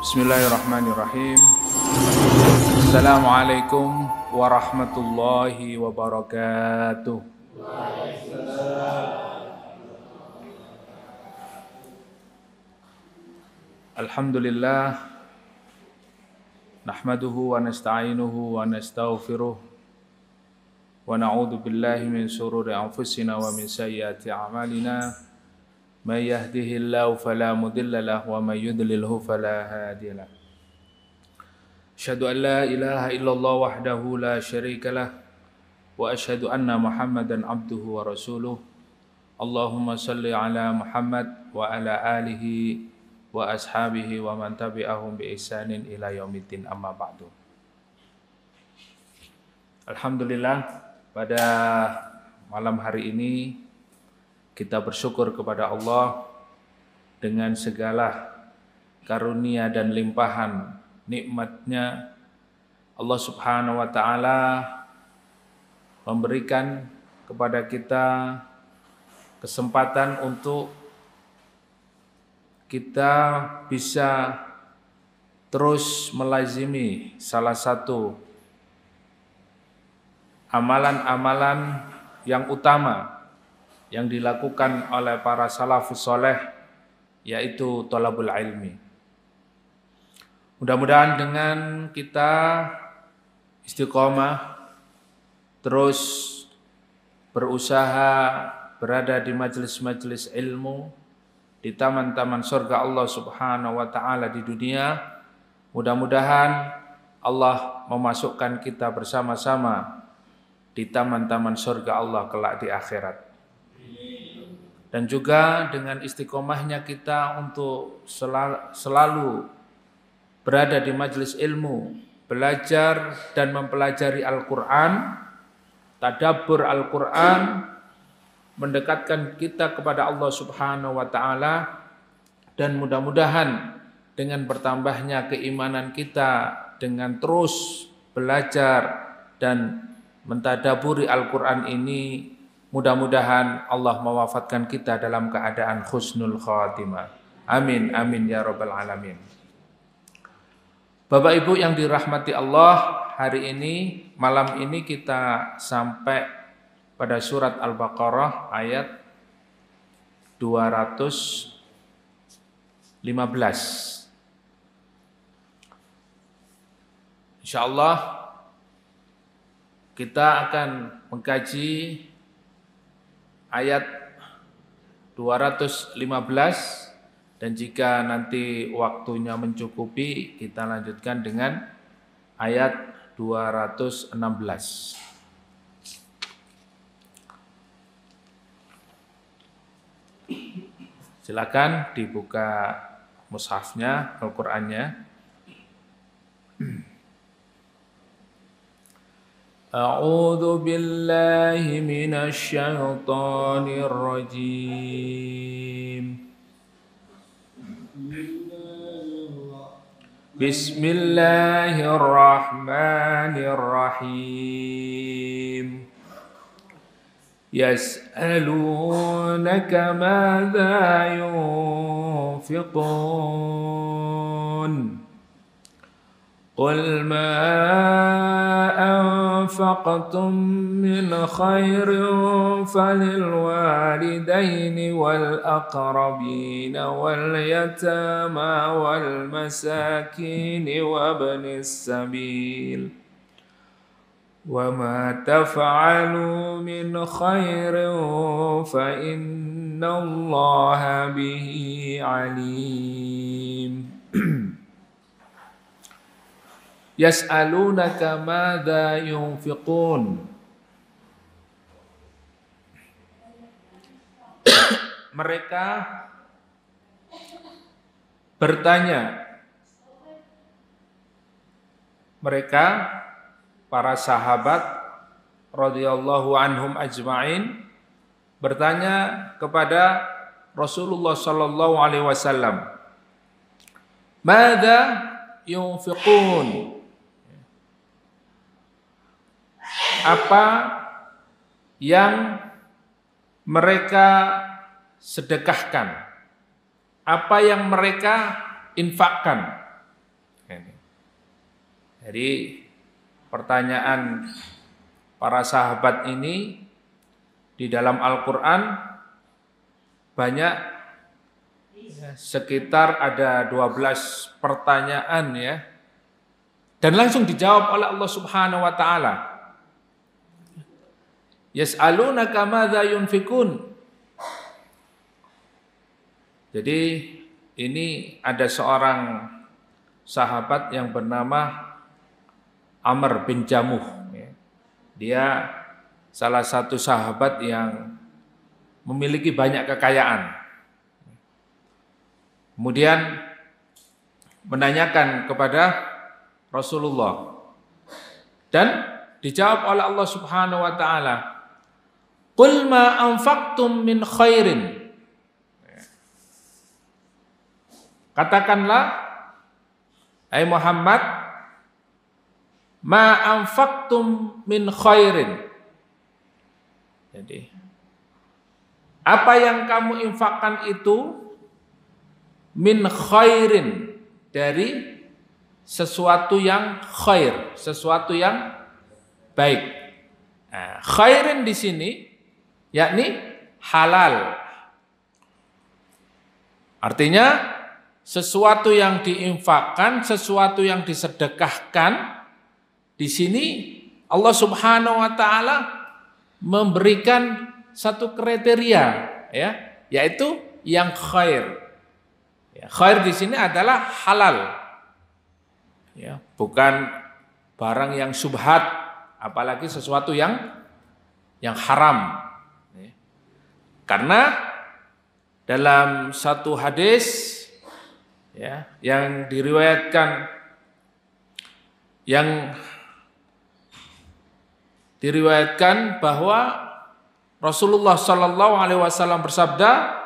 Bismillahirrahmanirrahim. Assalamualaikum warahmatullahi wabarakatuh. Alhamdulillah, nahmaduhu wa nasta'inuhu wa nastaghfiruh wa na'udzu billahi min shururi anfusina wa min sayyiati a'malina. May yahdihillahu fala mudilla lahu wa may yudlilhu fala hadiya lahu. Asyhadu an la ilaha illallah wahdahu la syarika lah wa asyhadu anna Muhammadan abduhu wa rasuluh. Allahumma shalli ala Muhammad wa ala alihi wa ashabihi wa man tabi'ahum bi ihsanin ila yaumiddin, amma ba'du. Alhamdulillah, pada malam hari ini kita bersyukur kepada Allah dengan segala karunia dan limpahan nikmatnya. Allah Subhanahu wa ta'ala memberikan kepada kita kesempatan untuk kita bisa terus melazimi salah satu amalan-amalan yang utama yang dilakukan oleh para salafus soleh, yaitu thalabul ilmi. Mudah-mudahan dengan kita istiqomah, terus berusaha berada di majelis-majelis ilmu, di taman-taman surga Allah Subhanahu wa ta'ala di dunia, mudah-mudahan Allah memasukkan kita bersama-sama di taman-taman surga Allah kelak di akhirat. Dan juga dengan istiqomahnya kita untuk selalu berada di majelis ilmu, belajar dan mempelajari Al-Quran, tadabbur Al-Quran, mendekatkan kita kepada Allah Subhanahu wa ta'ala. Dan mudah-mudahan dengan bertambahnya keimanan kita dengan terus belajar dan mentadaburi Al-Quran ini, mudah-mudahan Allah mewafatkan kita dalam keadaan husnul khatimah. Amin, amin ya rabbal alamin. Bapak Ibu yang dirahmati Allah, hari ini, malam ini kita sampai pada surat Al-Baqarah ayat 215. InsyaAllah kita akan mengkaji ayat 215, dan jika nanti waktunya mencukupi kita lanjutkan dengan ayat 216. Silakan dibuka mushafnya, Al-Qur'annya. A'udzu billahi minasy syaithanir rajim. Bismillahirrahmanirrahim. Yas'alunaka madza yunfiqun. قل ما أنفقتم من خير فللوالدين والأقربين واليتامى والمساكين وابن السبيل وما تفعلوا من خير فإن الله به عليم. Yas'alunaka madza yunfiqun. Mereka bertanya, mereka para sahabat radhiyallahu anhum ajma'in bertanya kepada Rasulullah sallallahu alaihi wasallam, madza yunfiqun? Apa yang mereka sedekahkan? Apa yang mereka infakkan? Jadi pertanyaan para sahabat ini di dalam Al-Quran banyak, sekitar ada 12 pertanyaan ya, dan langsung dijawab oleh Allah Subhanahu wa taala. Yas'alunaka madza yunfikun. Jadi ini ada seorang sahabat yang bernama Amr bin Jamuh. Dia salah satu sahabat yang memiliki banyak kekayaan. Kemudian menanyakan kepada Rasulullah dan dijawab oleh Allah Subhanahu wa taala, "Qul ma anfaqtum min khairin." Katakanlah, hai Muhammad, ma anfaqtum min khairin. Jadi, apa yang kamu infakkan itu min khairin, dari sesuatu yang khair, sesuatu yang baik. Nah, khairin di sini yakni halal. Artinya sesuatu yang diinfakkan, sesuatu yang disedekahkan. Di sini Allah Subhanahu wa taala memberikan satu kriteria ya, yaitu yang khair. Ya, khair di sini adalah halal. Ya, bukan barang yang subhat, apalagi sesuatu yang haram. Ya. Karena dalam satu hadis ya, yang diriwayatkan bahwa Rasulullah Shallallahu Alaihi Wasallam bersabda,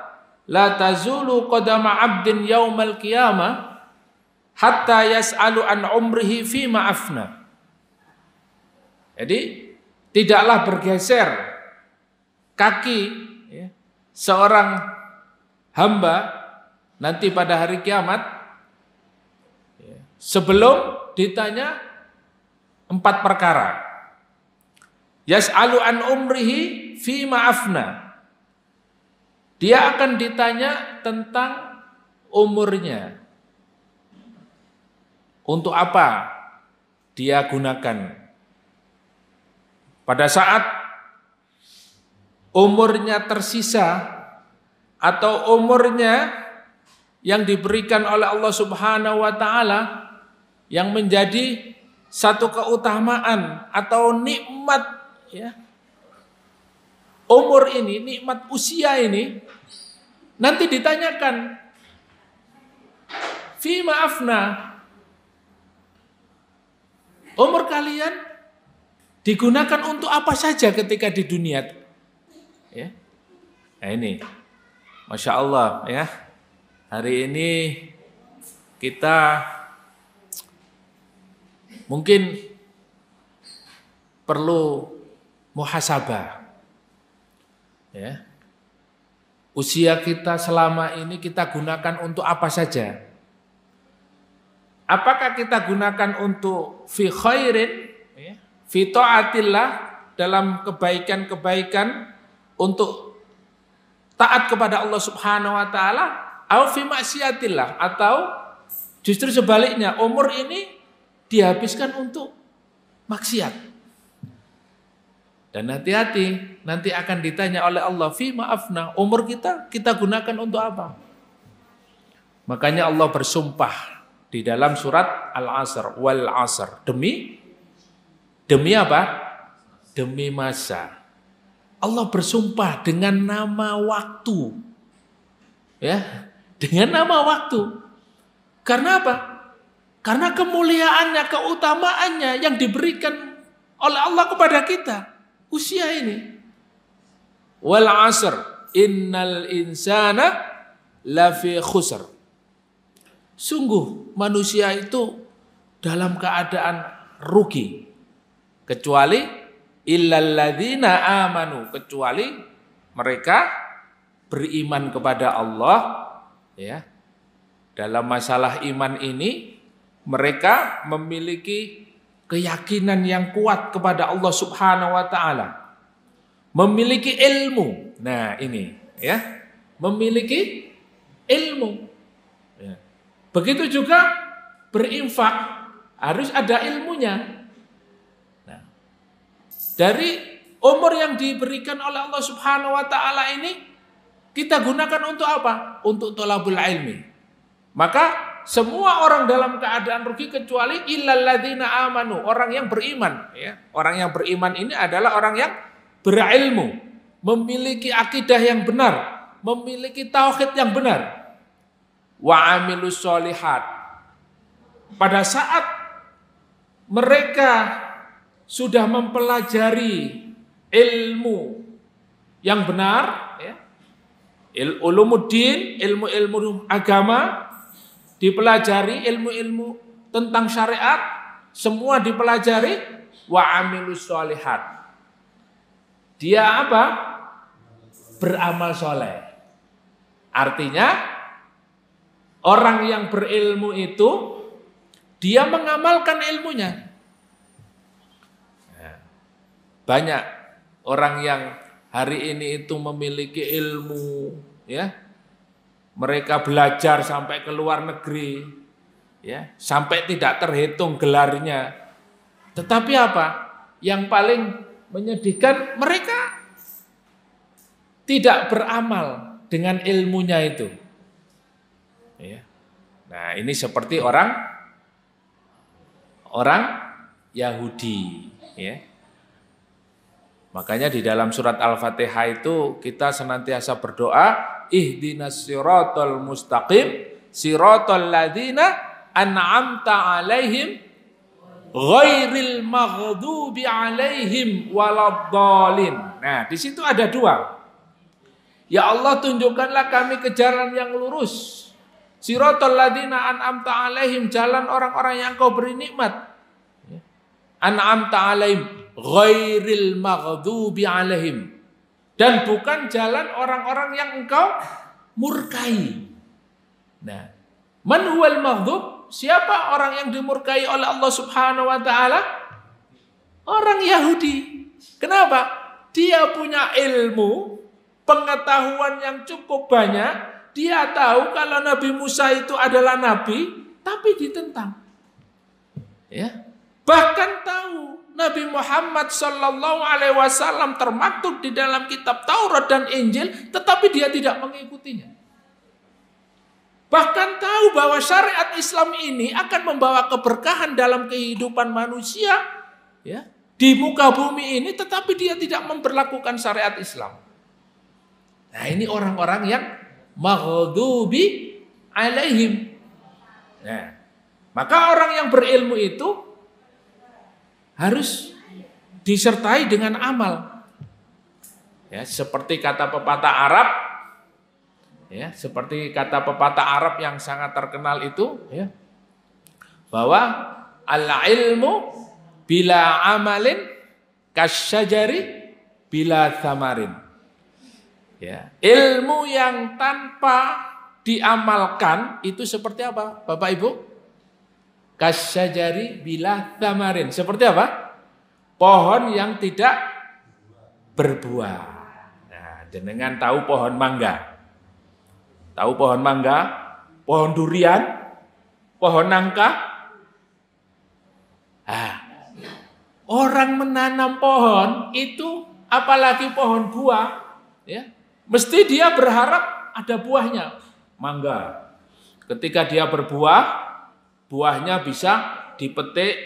la tazulu qadama abdin yaumal qiyamah hatta yas'alu an umrihi fima afna. Jadi tidaklah bergeser kaki ya, seorang hamba nanti pada hari kiamat sebelum ditanya 4 perkara. Yas'alu an umrihi fima afna. Dia akan ditanya tentang umurnya. Untuk apa dia gunakan? Pada saat umurnya tersisa atau umurnya yang diberikan oleh Allah Subhanahu wa taala yang menjadi satu keutamaan atau nikmat ya. Umur ini, nikmat usia ini nanti ditanyakan fima afna. Umur kalian digunakan untuk apa saja ketika di dunia? Ya. Nah ini, Masya Allah ya. Hari ini kita mungkin perlu muhasabah. Ya. Usia kita selama ini kita gunakan untuk apa saja? Apakah kita gunakan untuk fi khairin, ya, fi ta'atillah, dalam kebaikan-kebaikan untuk taat kepada Allah Subhanahu wa taala, atau fi maksiatillah, atau justru sebaliknya umur ini dihabiskan untuk maksiat. Dan hati-hati, nanti akan ditanya oleh Allah, fi ma'afna, umur kita gunakan untuk apa? Makanya Allah bersumpah di dalam surat Al-Asr, wal asr, demi apa? Demi masa. Allah bersumpah dengan nama waktu. Ya, dengan nama waktu. Karena apa? Karena kemuliaannya, keutamaannya yang diberikan oleh Allah kepada kita. Usia ini. Wal asr, innal insana lafi khusr. Sungguh manusia itu dalam keadaan rugi. Kecuali illalladzina amanu, kecuali mereka beriman kepada Allah ya. Dalam masalah iman ini mereka memiliki keyakinan yang kuat kepada Allah Subhanahu wa taala, memiliki ilmu. Nah, ini ya, memiliki ilmu. Ya. Begitu juga berinfak harus ada ilmunya. Nah, dari umur yang diberikan oleh Allah Subhanahu wa taala ini kita gunakan untuk apa? Untuk thalabul ilmi. Maka semua orang dalam keadaan rugi kecuali illal ladzina amanu, orang yang beriman, ya. Orang yang beriman ini adalah orang yang berilmu, memiliki akidah yang benar, memiliki tauhid yang benar. Wa amilus sholihat. Pada saat mereka sudah mempelajari ilmu yang benar, ya, ulumuddin, ilmu-ilmu agama, dipelajari ilmu-ilmu tentang syariat, semua dipelajari, wa amilus sholihat. Dia apa? Beramal soleh. Artinya orang yang berilmu itu dia mengamalkan ilmunya. Banyak orang yang hari ini itu memiliki ilmu, ya. Mereka belajar sampai ke luar negeri, ya, sampai tidak terhitung gelarnya. Tetapi apa? Yang paling menyedihkan, mereka tidak beramal dengan ilmunya itu. Ya. Nah, ini seperti orang Yahudi, ya. Makanya di dalam surat Al-Fatihah itu kita senantiasa berdoa, ihdinas siratal mustaqim, siratal ladzina an'amta alaihim ghairil maghdubi alaihim waladdallin. Nah, di situ ada dua. Ya Allah, tunjukkanlah kami ke jalan yang lurus. Siratal ladzina an'amta alaihim, jalan orang-orang yang Kau beri nikmat. An'amta alaihim ghairil maghdubi alaihim, dan bukan jalan orang-orang yang Engkau murkai. Nah, man huwal maghdub? Siapa orang yang dimurkai oleh Allah Subhanahu wa taala? Orang Yahudi. Kenapa? Dia punya ilmu, pengetahuan yang cukup banyak. Dia tahu kalau Nabi Musa itu adalah nabi, tapi ditentang. Ya. Bahkan tahu Nabi Muhammad sallallahu alaihi wasallam termaktub di dalam kitab Taurat dan Injil, tetapi dia tidak mengikutinya. Bahkan tahu bahwa syariat Islam ini akan membawa keberkahan dalam kehidupan manusia, ya, di muka bumi ini, tetapi dia tidak memperlakukan syariat Islam. Nah, ini orang-orang yang maghdubi alaihim. Nah, maka orang yang berilmu itu harus disertai dengan amal. Ya, seperti kata pepatah Arab, ya, seperti kata pepatah Arab yang sangat terkenal itu, ya, bahwa al-ilmu bila amalin kasyajari bila thamarin. Ya, ilmu yang tanpa diamalkan itu seperti apa, Bapak Ibu? Kasyajari bila thamarin. Seperti apa? Pohon yang tidak berbuah. Nah, jenengan tahu pohon mangga? Tahu pohon mangga? Pohon durian? Pohon nangka? Nah, orang menanam pohon itu, apalagi pohon buah, ya, mesti dia berharap ada buahnya. Mangga, ketika dia berbuah, buahnya bisa dipetik,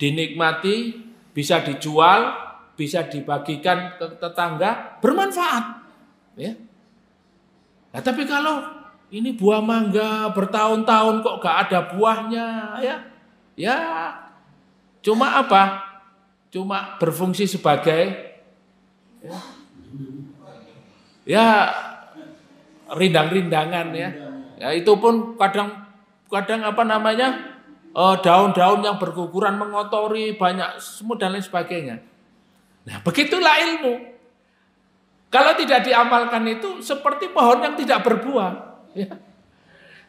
dinikmati, bisa dijual, bisa dibagikan ke tetangga, bermanfaat. Ya. Nah, tapi kalau ini buah mangga bertahun-tahun kok gak ada buahnya, ya cuma apa? Cuma berfungsi sebagai ya rindang-rindangan, ya. Ya itu pun kadang apa namanya, daun-daun yang berguguran mengotori banyak semut dan lain sebagainya. Nah, begitulah ilmu. Kalau tidak diamalkan itu seperti pohon yang tidak berbuah. Ya.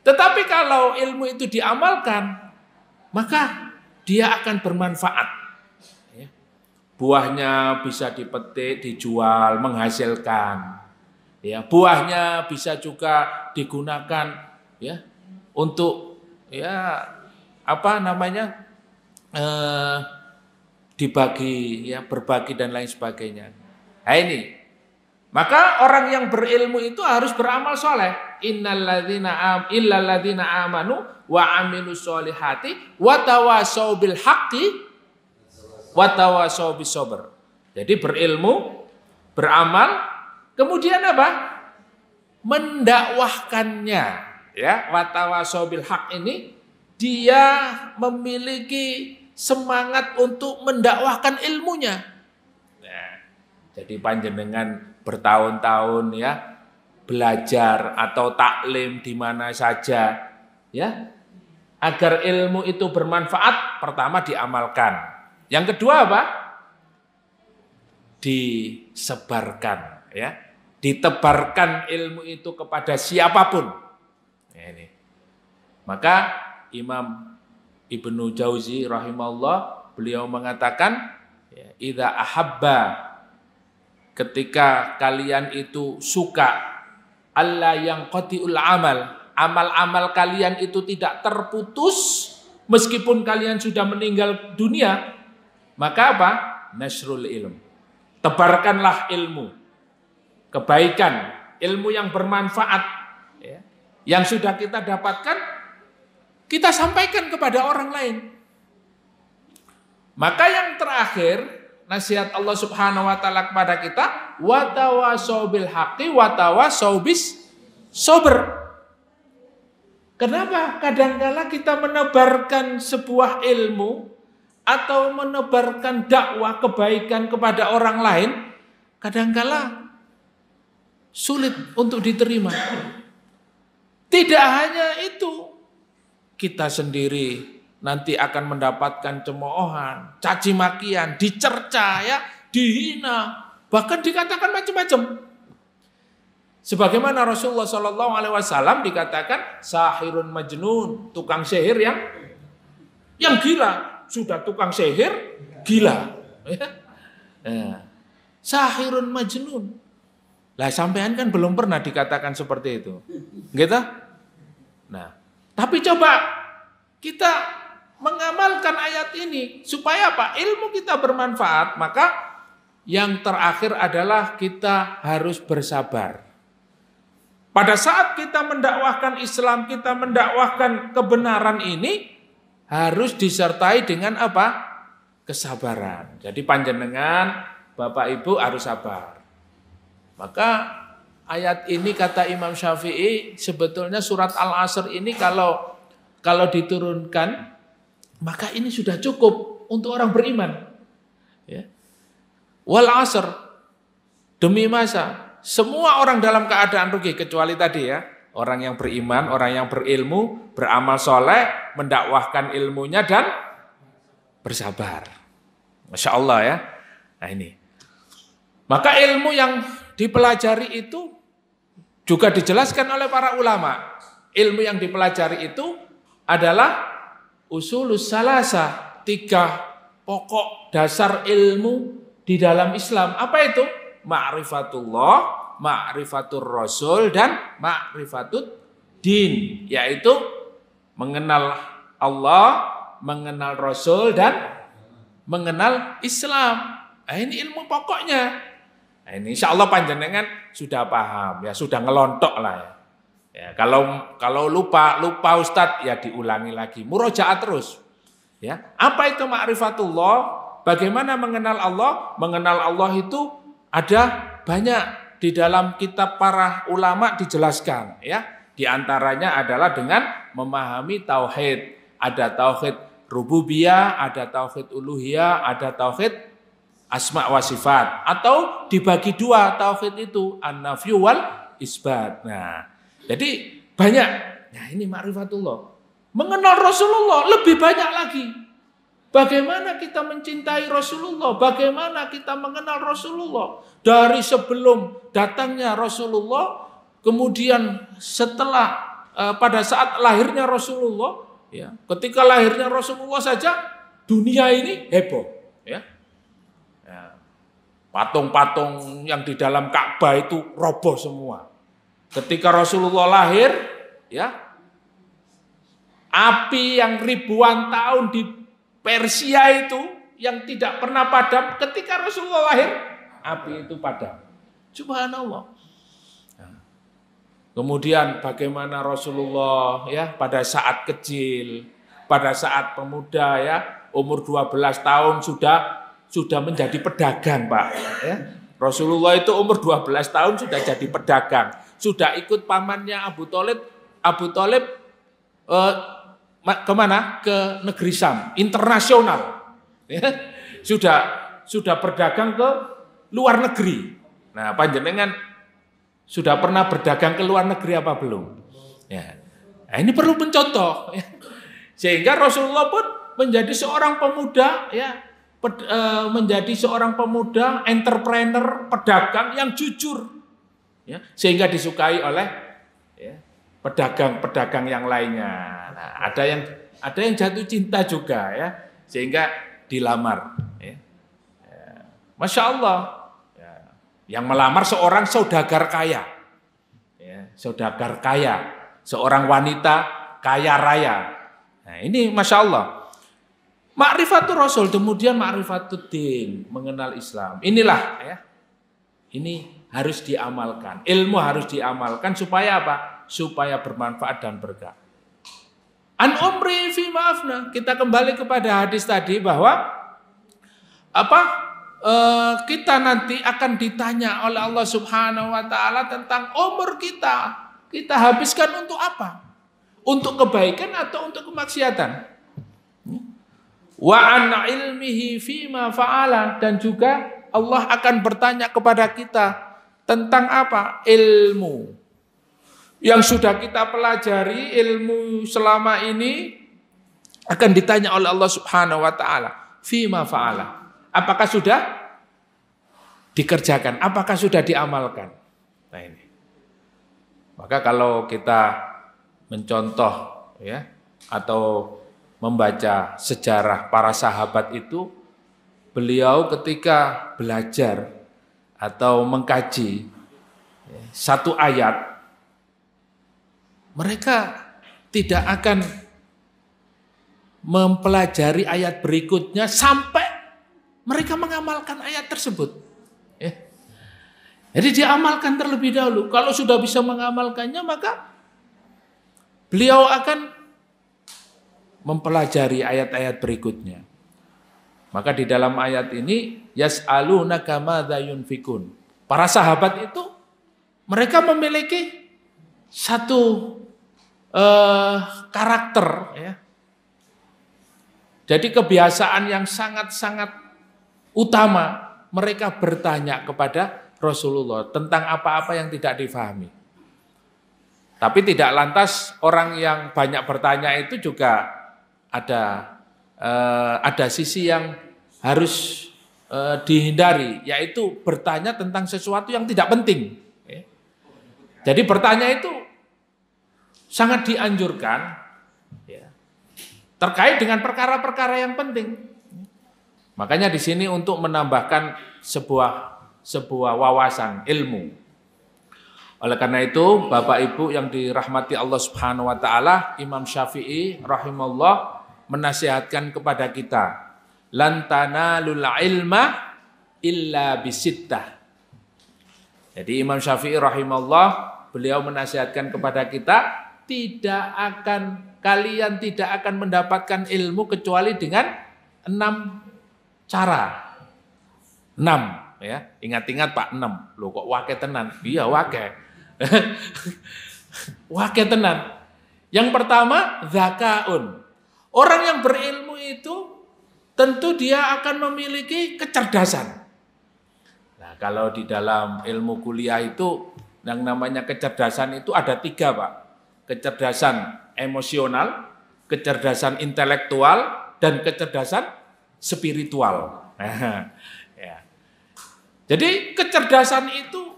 Tetapi kalau ilmu itu diamalkan, maka dia akan bermanfaat. Ya. Buahnya bisa dipetik, dijual, menghasilkan. Ya, buahnya bisa juga digunakan ya untuk ya apa namanya dibagi, ya berbagi dan lain sebagainya. Nah ini, maka orang yang berilmu itu harus beramal soleh. Illalladzina amanu wa amilus solihati wa tawasau bil haqqi wa tawasau bis sabr. Jadi berilmu, beramal, kemudian apa? Mendakwahkannya, ya. Wa tawasau bil haqq ini dia memiliki semangat untuk mendakwahkan ilmunya. Nah, jadi panjenengan bertahun-tahun ya belajar atau taklim di mana saja ya agar ilmu itu bermanfaat, pertama diamalkan. Yang kedua apa? Disebarkan ya. Ditebarkan ilmu itu kepada siapapun. Ya, ini. Maka Imam Ibnu Jauzi rahimahullah beliau mengatakan ya, idza ahabba, ketika kalian itu suka alla yang qati'ul amal kalian itu tidak terputus meskipun kalian sudah meninggal dunia, maka apa? Nasrul ilm. Tebarkanlah ilmu, kebaikan, ilmu yang bermanfaat ya, yang sudah kita dapatkan, kita sampaikan kepada orang lain. Maka yang terakhir, nasihat Allah Subhanahu wa taala kepada kita, wa tawasau bil haqqi wa tawasau bis sabr. Kenapa kadangkala kita menebarkan sebuah ilmu atau menebarkan dakwah kebaikan kepada orang lain, kadangkala sulit untuk diterima. Tidak hanya itu, kita sendiri nanti akan mendapatkan cemoohan, caci makian, dicerca ya, dihina, bahkan dikatakan macam-macam. Sebagaimana Rasulullah SAW dikatakan sahirun majnun, tukang sihir yang gila, sudah tukang sihir gila. Ya. Sahirun majnun. Lah sampean kan belum pernah dikatakan seperti itu, gitu? Nah, tapi coba kita mengamalkan ayat ini supaya apa? Ilmu kita bermanfaat. Maka yang terakhir adalah kita harus bersabar. Pada saat kita mendakwahkan Islam, kita mendakwahkan kebenaran ini harus disertai dengan apa? Kesabaran. Jadi panjenengan, Bapak Ibu harus sabar. Maka ayat ini kata Imam Syafi'i, sebetulnya surat Al-Asr ini kalau diturunkan, maka ini sudah cukup untuk orang beriman. Ya. Wal asr, demi masa, semua orang dalam keadaan rugi kecuali tadi ya, orang yang beriman, orang yang berilmu, beramal soleh, mendakwahkan ilmunya dan bersabar. Masya Allah ya. Nah ini. Maka ilmu yang dipelajari itu juga dijelaskan oleh para ulama. Ilmu yang dipelajari itu adalah usulus salasa, 3 pokok dasar ilmu di dalam Islam. Apa itu? Ma'rifatullah, ma'rifatur rasul, dan ma'rifatud din. Yaitu mengenal Allah, mengenal Rasul, dan mengenal Islam. Nah, ini ilmu pokoknya. Nah, ini insya Allah panjenengan sudah paham, ya sudah ngelontok lah ya. Ya, kalau lupa Ustadz ya diulangi lagi, murojaah terus. Ya, apa itu ma'rifatullah? Bagaimana mengenal Allah? Mengenal Allah itu ada banyak di dalam kitab para ulama dijelaskan. Ya, di antaranya adalah dengan memahami tauhid. Ada tauhid rububiyah, ada tauhid uluhiyah, ada tauhid asma wa sifat. Atau dibagi 2 tauhid itu, an-nafyu wal isbat. Nah, jadi banyak. Nah ini ma'rifatullah. Mengenal Rasulullah lebih banyak lagi. Bagaimana kita mencintai Rasulullah. Bagaimana kita mengenal Rasulullah. Dari sebelum datangnya Rasulullah. Kemudian setelah pada saat lahirnya Rasulullah. Ya, ketika lahirnya Rasulullah saja. dunia ini heboh, ya. Patung-patung yang di dalam Ka'bah itu roboh semua. Ketika Rasulullah lahir, ya, api yang ribuan tahun di Persia itu yang tidak pernah padam, ketika Rasulullah lahir, api itu padam. Subhanallah. Kemudian bagaimana Rasulullah ya pada saat kecil, pada saat pemuda ya, umur 12 tahun sudah menjadi pedagang, Pak. Ya. Rasulullah itu umur 12 tahun sudah jadi pedagang, sudah ikut pamannya Abu Thalib kemana? Ke negeri Syam, internasional. Ya. Sudah berdagang ke luar negeri. Nah, panjenengan sudah pernah berdagang ke luar negeri apa belum? Ya. Nah, ini perlu mencontoh. Ya. Sehingga Rasulullah pun menjadi seorang pemuda, ya, menjadi seorang pemuda, entrepreneur, pedagang yang jujur, ya, sehingga disukai oleh ya, pedagang-pedagang yang lainnya. Nah, ada yang jatuh cinta juga, ya, sehingga dilamar. Ya. Ya. Masya Allah. Yang melamar seorang saudagar kaya, ya, saudagar kaya, seorang wanita kaya raya. Nah, ini Masya Allah. Ma'rifatul Rasul, kemudian ma'rifatul din, mengenal Islam. Inilah, ya, ini harus diamalkan. Ilmu harus diamalkan supaya apa? Supaya bermanfaat dan berkah. An umri fi ma'afna. Kita kembali kepada hadis tadi bahwa apa? Kita nanti akan ditanya oleh Allah Subhanahu wa taala tentang umur kita. Kita habiskan untuk apa? Untuk kebaikan atau untuk kemaksiatan? Wa an ilmihi fima fa'ala, dan juga Allah akan bertanya kepada kita tentang apa? Ilmu yang sudah kita pelajari, ilmu selama ini akan ditanya oleh Allah Subhanahu wa taala. Fima fa'ala. Apakah sudah dikerjakan? Apakah sudah diamalkan? Nah ini. Maka kalau kita mencontoh ya atau membaca sejarah para sahabat itu, beliau ketika belajar atau mengkaji satu ayat, mereka tidak akan mempelajari ayat berikutnya sampai mereka mengamalkan ayat tersebut. Ya. Jadi diamalkan terlebih dahulu. Kalau sudah bisa mengamalkannya, maka beliau akan mempelajari ayat-ayat berikutnya. Maka di dalam ayat ini, yas'alunaka madza yunfikun. Para sahabat itu, mereka memiliki satu karakter. Ya. Jadi kebiasaan yang sangat-sangat utama, mereka bertanya kepada Rasulullah tentang apa-apa yang tidak difahami. Tapi tidak lantas orang yang banyak bertanya itu juga ada sisi yang harus dihindari, yaitu bertanya tentang sesuatu yang tidak penting. Jadi bertanya itu sangat dianjurkan terkait dengan perkara-perkara yang penting. Makanya di sini untuk menambahkan sebuah wawasan ilmu. Oleh karena itu, Bapak Ibu yang dirahmati Allah Subhanahu wa taala, Imam Syafi'i rahimahullah menasihatkan kepada kita, lan tanalul ilma illa bisittah. Jadi Imam Syafi'i rahimahullah, beliau menasihatkan kepada kita, kalian tidak akan mendapatkan ilmu kecuali dengan 6 cara. 6 ya. Ingat-ingat Pak, 6. Loh kok wake tenan? Iya wake. Wake tenan. Yang pertama, zakaun. Orang yang berilmu itu tentu dia akan memiliki kecerdasan. Nah, kalau di dalam ilmu kuliah itu yang namanya kecerdasan itu ada 3, Pak. Kecerdasan emosional, kecerdasan intelektual, dan kecerdasan spiritual. Ya. Jadi kecerdasan itu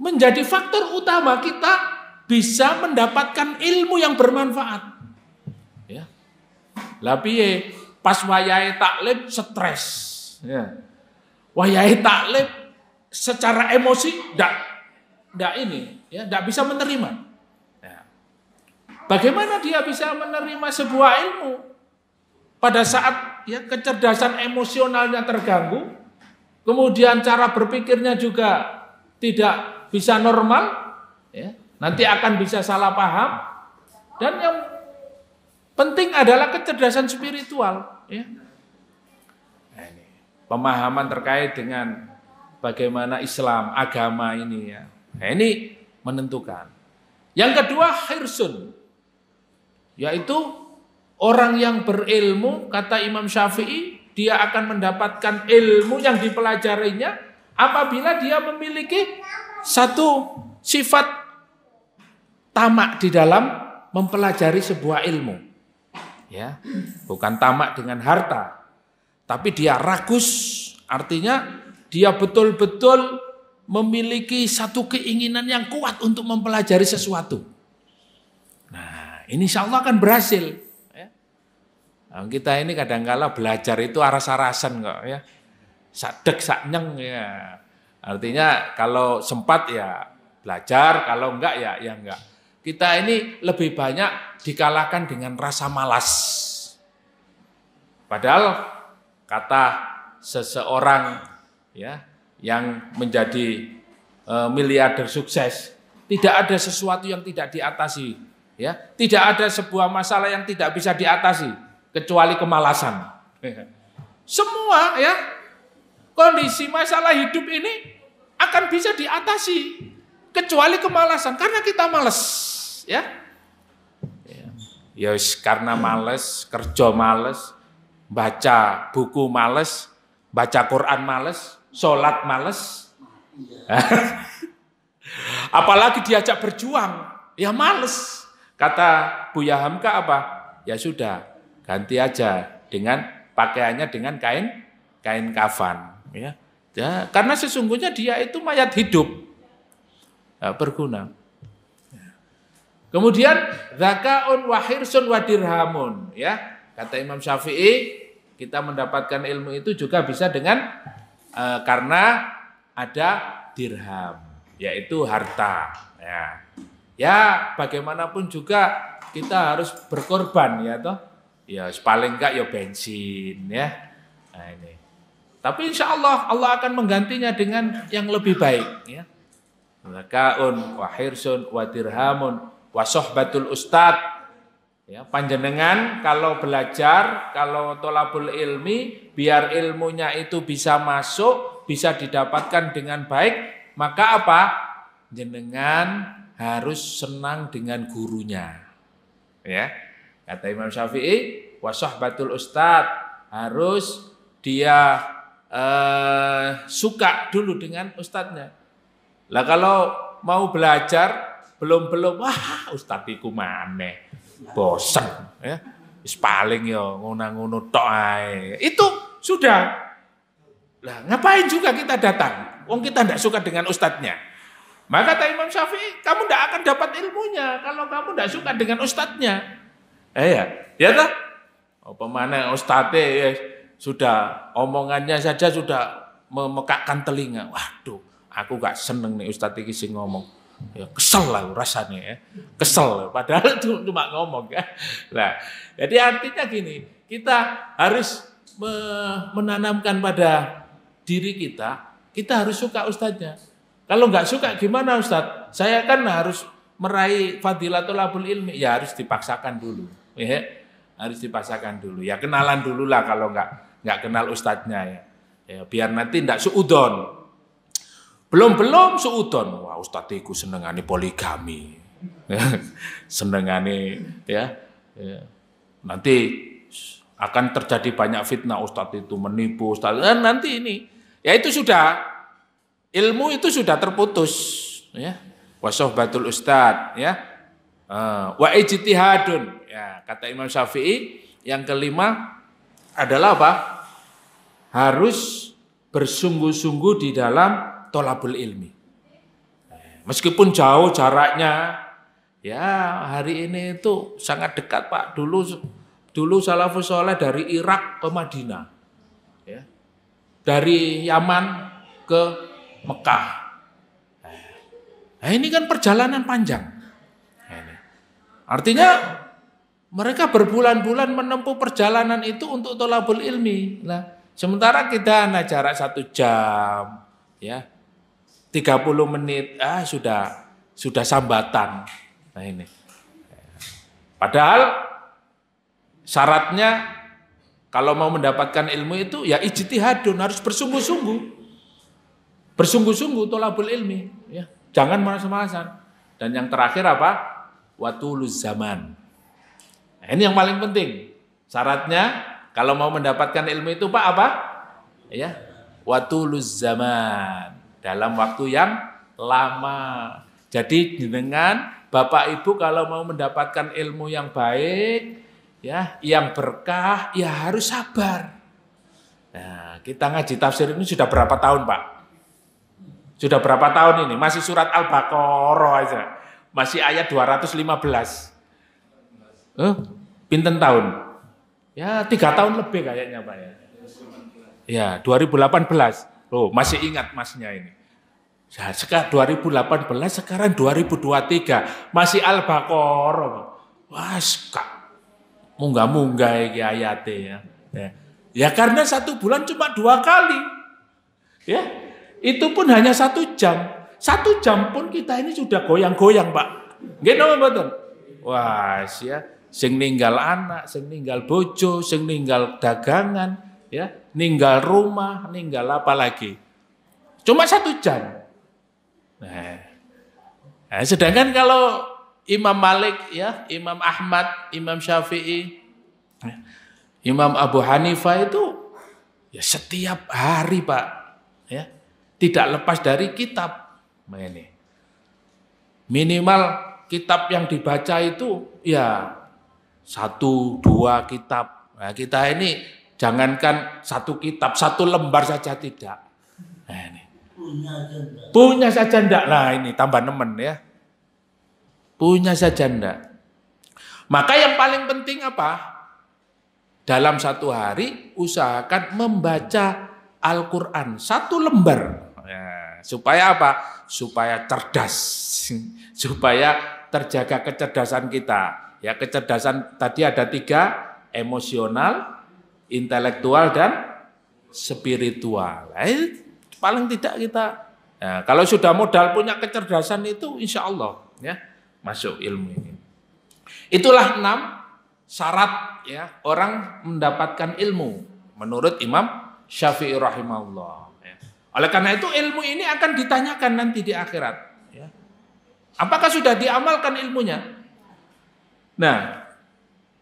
menjadi faktor utama kita bisa mendapatkan ilmu yang bermanfaat. Ya. Lah piye? pas wayahe taklim stres. Ya. Wayahe taklim secara emosi ndak ini, ya, ndak bisa menerima. Ya. Bagaimana dia bisa menerima sebuah ilmu pada saat ya kecerdasan emosionalnya terganggu, kemudian cara berpikirnya juga tidak bisa normal, ya, nanti akan bisa salah paham, dan yang penting adalah kecerdasan spiritual, ya. Nah, ini pemahaman terkait dengan bagaimana Islam, agama ini, ya. Nah, ini menentukan. Yang kedua, hirsun, yaitu orang yang berilmu, kata Imam Syafi'i, dia akan mendapatkan ilmu yang dipelajarinya apabila dia memiliki satu sifat tamak di dalam mempelajari sebuah ilmu. Ya, bukan tamak dengan harta, tapi dia ragus, artinya dia betul-betul memiliki satu keinginan yang kuat untuk mempelajari sesuatu. Nah, ini insya Allah akan berhasil. Ya. Nah, kita ini kadang-kala belajar itu aras-arasan kok, ya, sadek saknyeng, ya. Artinya kalau sempat ya belajar, kalau enggak ya enggak. Kita ini lebih banyak dikalahkan dengan rasa malas. Padahal kata seseorang, ya, yang menjadi miliarder sukses, tidak ada sesuatu yang tidak diatasi, ya. Tidak ada sebuah masalah yang tidak bisa diatasi kecuali kemalasan. Semua, ya, kondisi masalah hidup ini akan bisa diatasi kecuali kemalasan, karena kita malas, ya. Ya, karena malas, kerja malas, baca buku malas, baca Quran malas, sholat malas. Apalagi diajak berjuang, ya males. Kata Buya Hamka apa? Ya sudah, ganti aja dengan pakaiannya dengan kain kafan, ya. Ya, karena sesungguhnya dia itu mayat hidup, ya, berguna. Kemudian zakaun wa hirsun wa dirhamun, ya. Kata Imam Syafi'i, kita mendapatkan ilmu itu juga bisa dengan karena ada dirham, yaitu harta. Ya, bagaimanapun juga kita harus berkorban, ya toh. Ya, paling enggak ya bensin, ya. Nah, ini. Tapi insya Allah akan menggantinya dengan yang lebih baik, ya. Zakaun wa hirsun wa dirhamun wa sohbatul ustad. Ya, panjenengan kalau belajar, kalau tolabul ilmi, biar ilmunya itu bisa masuk, bisa didapatkan dengan baik, maka apa? Jenengan harus senang dengan gurunya. Ya, kata Imam Syafi'i, wa sohbatul ustad, harus dia suka dulu dengan ustadznya. Lah kalau mau belajar belum wah ustadz iku maneh bosen, ya. Wis paling ya ngono-ngono tok ae. Itu sudah. Lah ngapain juga kita datang? Wong kita tidak suka dengan ustadznya. Maka kata Imam Syafi'i, kamu tidak akan dapat ilmunya kalau kamu tidak suka dengan ustadznya. Ya toh? Apa mana ustadznya sudah omongannya saja sudah memekakkan telinga. Waduh, aku gak seneng nih ustadz iki sing ngomong. Ya, kesel lah rasanya, ya. Kesel, padahal itu cuma ngomong, ya. Nah, jadi artinya gini, kita harus menanamkan pada diri kita harus suka ustadznya. Kalau nggak suka gimana ustadz? Saya kan harus meraih fadilatul abul ilmi, ya harus dipaksakan dulu, ya. Harus dipaksakan dulu, ya kenalan dulu lah kalau nggak kenal ustadznya, ya. Ya biar nanti nggak suudon. Belum suudon. Wah, ustadz iku senengane poligami. Senengane, ya. Nanti akan terjadi banyak fitnah, ustadz itu menipu, ustadz. Nanti ini, ya itu sudah ilmu itu sudah terputus, ya. Wa sohbatul ustadz, ya. Wa ijtihadun, ya, kata Imam Syafi'i. Yang kelima adalah apa? Harus bersungguh-sungguh di dalam tolabul ilmi. Meskipun jauh jaraknya, ya hari ini itu sangat dekat Pak. Dulu dulu salafus soleh dari Irak ke Madinah, ya. Dari Yaman ke Mekah. Nah, ini kan perjalanan panjang. Artinya mereka berbulan-bulan menempuh perjalanan itu untuk thalabul ilmi. Nah, sementara kita jarak 1 jam, ya, 30 menit, sudah sambatan. Nah ini. Padahal syaratnya kalau mau mendapatkan ilmu itu ya ijtihadun, harus bersungguh-sungguh. Bersungguh-sungguh thalabul ilmi, ya. Jangan malas-malasan. Dan yang terakhir apa? Watuluz zaman. Nah, ini yang paling penting. Syaratnya kalau mau mendapatkan ilmu itu Pak apa? Ya, watuluz zaman. Dalam waktu yang lama. Jadi dengan Bapak Ibu kalau mau mendapatkan ilmu yang baik, ya, yang berkah, ya harus sabar. Nah, kita ngaji tafsir ini sudah berapa tahun, Pak? Sudah berapa tahun ini? Masih surat Al-Baqarah aja. Masih ayat 215. Pinten tahun? Ya 3 tahun lebih kayaknya Pak ya. Ya 2018. Oh masih ingat masnya ini. Ya, sekarang 2018 sekarang 2023 masih Al-Baqarah. Wah Kak, munggah-munggah iki ayatnya ya. Ya karena 1 bulan cuma 2 kali. Ya. Itu pun hanya 1 jam. 1 jam pun kita ini sudah goyang-goyang, Pak. Nggih napa mboten? Wah, ya, sing ninggal anak, sing ninggal bojo, sing ninggal dagangan, ya, ninggal rumah, ninggal apa lagi. Cuma 1 jam. Nah, sedangkan kalau Imam Malik, ya, Imam Ahmad, Imam Syafi'i, Imam Abu Hanifah itu ya setiap hari, Pak, ya, tidak lepas dari kitab. Ini. Minimal kitab yang dibaca itu ya 1-2 kitab. Nah, kita ini jangankan 1 kitab, 1 lembar saja tidak. Nah, ini. Punya saja enggak. Nah ini tambah nemen ya. Punya saja enggak. Maka yang paling penting apa? Dalam 1 hari usahakan membaca Al-Quran 1 lembar. Supaya apa? Supaya cerdas, supaya terjaga kecerdasan kita. Ya kecerdasan tadi ada 3, emosional, intelektual dan spiritual. Paling tidak kita. Nah, kalau sudah modal punya kecerdasan itu, insya Allah ya masuk ilmu ini. Itulah 6 syarat ya orang mendapatkan ilmu menurut Imam Syafi'i rahimahullah. Oleh karena itu ilmu ini akan ditanyakan nanti di akhirat. Ya. Apakah sudah diamalkan ilmunya? Nah,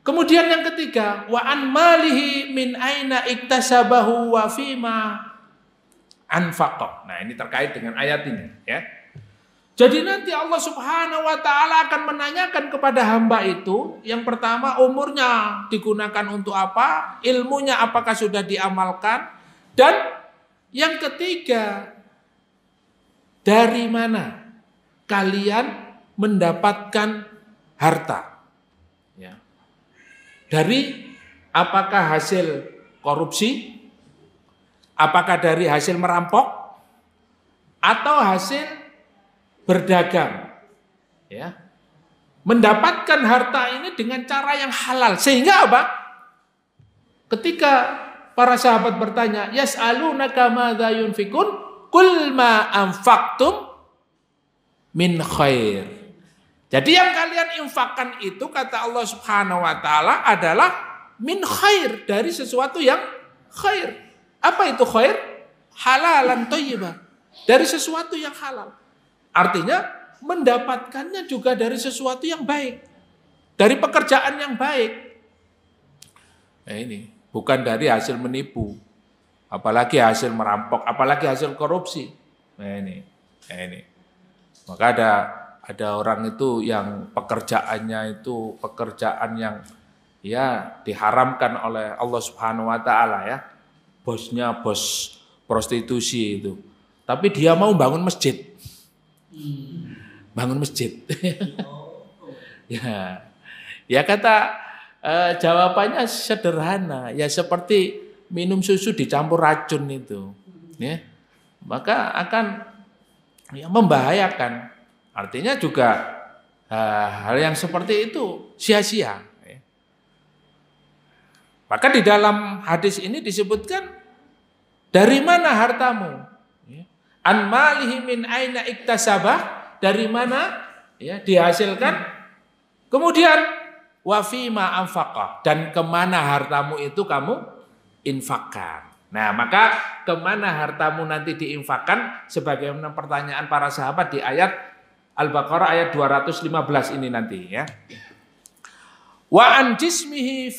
kemudian yang ketiga, wa an malihi min aina iktasabahu wa fima anfaqah. Nah, ini terkait dengan ayat ini. Ya. Jadi nanti Allah Subhanahu Wa Taala akan menanyakan kepada hamba itu, yang pertama umurnya digunakan untuk apa, ilmunya apakah sudah diamalkan, dan yang ketiga, dari mana kalian mendapatkan harta? Ya. Dari apakah hasil korupsi? Apakah dari hasil merampok? Atau hasil berdagang? Ya. Mendapatkan harta ini dengan cara yang halal. Sehingga apa? Ketika para sahabat bertanya, yas'alunaka madza yunfikun? Qul ma anfaqtum min khair. Jadi yang kalian infakkan itu kata Allah Subhanahu wa taala adalah min khair, dari sesuatu yang khair. Apa itu khair? Halalan thayyibah. Dari sesuatu yang halal. Artinya mendapatkannya juga dari sesuatu yang baik. Dari pekerjaan yang baik. Nah ini. Bukan dari hasil menipu, apalagi hasil merampok, apalagi hasil korupsi. Nah ini. Maka ada orang itu yang pekerjaannya itu pekerjaan yang ya diharamkan oleh Allah Subhanahu Wa Taala ya. Bosnya bos prostitusi itu, tapi dia mau bangun masjid, ya kata Jawabannya sederhana, ya seperti minum susu dicampur racun itu, ya, maka akan ya, membahayakan. Artinya juga hal yang seperti itu sia-sia. Ya. Maka di dalam hadis ini disebutkan dari mana hartamu? Ya. An malihi min aina iktasabah, dari mana ya dihasilkan? Kemudian wa fima anfaqah, dan kemana hartamu itu kamu infakkan. Nah, maka kemana hartamu nanti diinfakkan sebagaimana pertanyaan para sahabat di ayat Al-Baqarah ayat 215 ini nanti ya. Wa an jismihi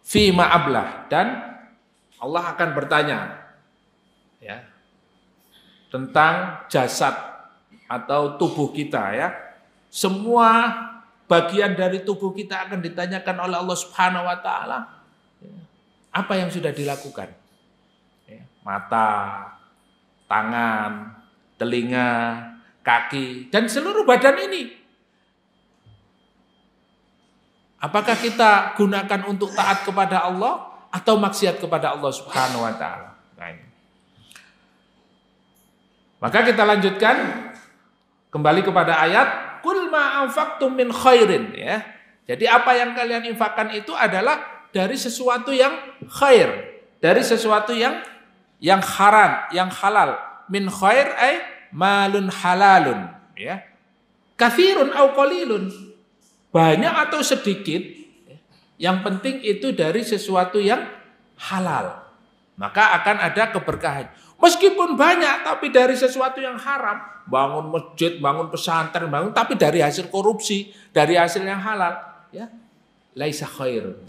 fima ablah, dan Allah akan bertanya ya tentang jasad atau tubuh kita ya. Semua bagian dari tubuh kita akan ditanyakan oleh Allah Subhanahu wa taala. Apa yang sudah dilakukan? Mata, tangan, telinga, kaki, dan seluruh badan ini. Apakah kita gunakan untuk taat kepada Allah atau maksiat kepada Allah Subhanahu wa taala? Nah, ini. Maka kita lanjutkan kembali kepada ayat Qul ma anfaqtum min khairin ya. Jadi apa yang kalian infakkan itu adalah dari sesuatu yang khair, dari sesuatu yang halal. Min khair ay malun halalun ya. Katsirun au qalilun. Banyak atau sedikit, yang penting itu dari sesuatu yang halal. Maka akan ada keberkahan. Meskipun banyak tapi dari sesuatu yang haram, bangun masjid, bangun pesantren, tapi dari hasil korupsi, dari hasil yang halal, ya, laisa khair.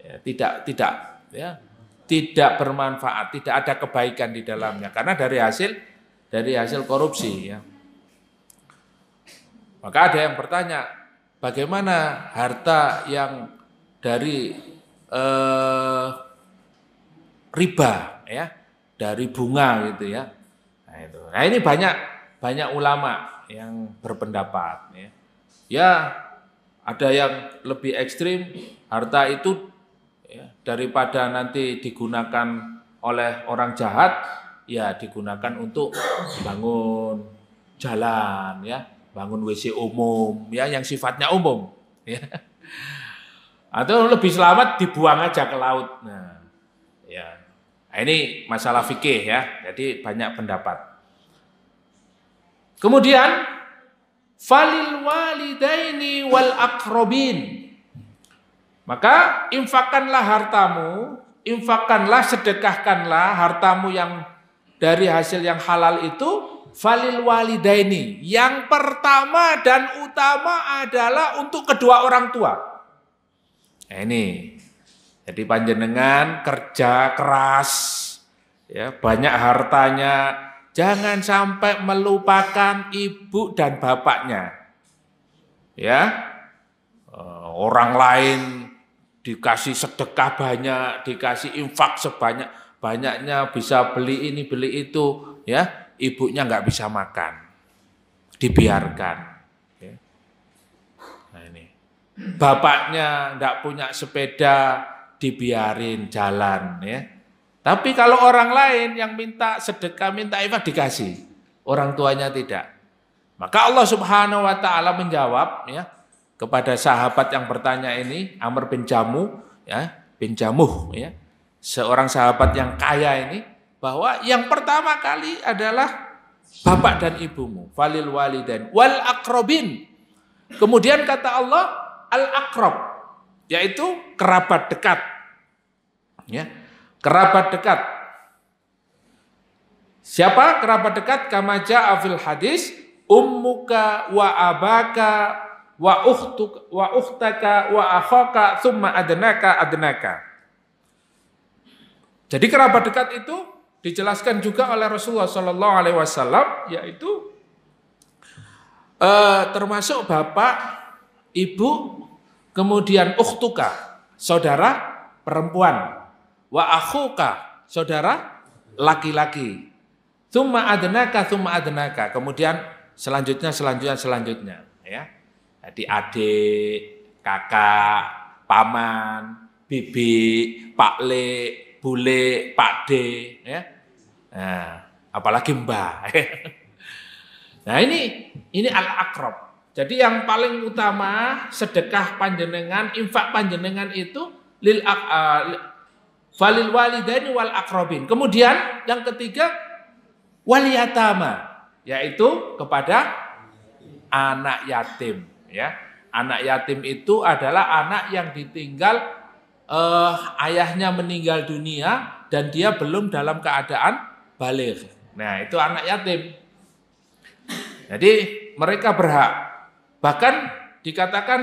Ya, tidak bermanfaat, tidak ada kebaikan di dalamnya karena dari hasil korupsi, ya. Maka ada yang bertanya, bagaimana harta yang dari riba, ya, dari bunga gitu ya. Nah, itu. Nah, ini banyak ulama yang berpendapat ya. Ya, ada yang lebih ekstrim, harta itu ya, daripada nanti digunakan oleh orang jahat, ya digunakan untuk bangun jalan ya, bangun WC umum ya yang sifatnya umum ya. Atau lebih selamat dibuang aja ke laut. Nah, ya. Nah, ini masalah fikih ya, jadi banyak pendapat. Kemudian falil walidaini wal aqrabin. Maka infakkanlah hartamu, sedekahkanlah hartamu yang dari hasil yang halal itu falil walidaini. Yang pertama dan utama adalah untuk kedua orang tua. Nah, ini. Jadi panjenengan kerja keras, ya, banyak hartanya, jangan sampai melupakan ibu dan bapaknya. Ya, orang lain dikasih sedekah banyak, dikasih infak sebanyak-banyaknya, bisa beli ini beli itu, ya, ibunya nggak bisa makan, dibiarkan. Ya. Nah, ini, bapaknya nggak punya sepeda, dibiarin jalan ya. Tapi kalau orang lain yang minta sedekah, minta infak dikasih, orang tuanya tidak. Maka Allah Subhanahu wa taala menjawab ya kepada sahabat yang bertanya ini, Amr bin Jamuh ya, seorang sahabat yang kaya ini, bahwa yang pertama kali adalah bapak dan ibumu, falil walidain wal aqrabin. Kemudian kata Allah al aqrab, yaitu kerabat dekat. Ya, kerabat dekat. Siapa kerabat dekat? Kama jaa fil hadis, ummuka wa abaka wa ukhtaka wa akhaka tsumma adnaka. Jadi kerabat dekat itu dijelaskan juga oleh Rasulullah sallallahu alaihi wasallam, yaitu termasuk bapak, ibu, kemudian ukhtuka, saudara perempuan, wa akhuka, saudara laki-laki, tsumma adnaka, kemudian selanjutnya ya. Jadi adik, kakak, paman, bibi, pak le, bule, pak de, ya. Nah, apalagi mbah. Nah ini al-aqrab. Jadi yang paling utama sedekah panjenengan, infak panjenengan itu falil walidaini wal aqrabin. Kemudian yang ketiga wal yatama, yaitu kepada anak yatim, ya. Anak yatim itu adalah anak yang ditinggal ayahnya meninggal dunia dan dia belum dalam keadaan baligh. Nah, itu anak yatim. Jadi mereka berhak. Bahkan dikatakan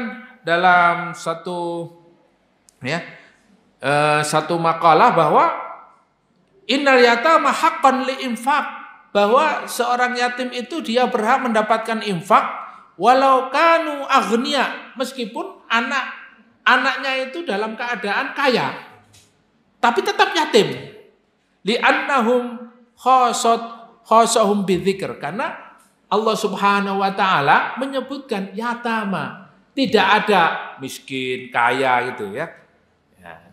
dalam satu makalah bahwa innal yatama haqqan li infaq, bahwa seorang yatim itu dia berhak mendapatkan infak walau kanu aghnia, meskipun anaknya itu dalam keadaan kaya tapi tetap yatim. Li'annahum khasahum bidzikr, karena Allah Subhanahu wa taala menyebutkan yatama, tidak ada miskin, kaya gitu ya.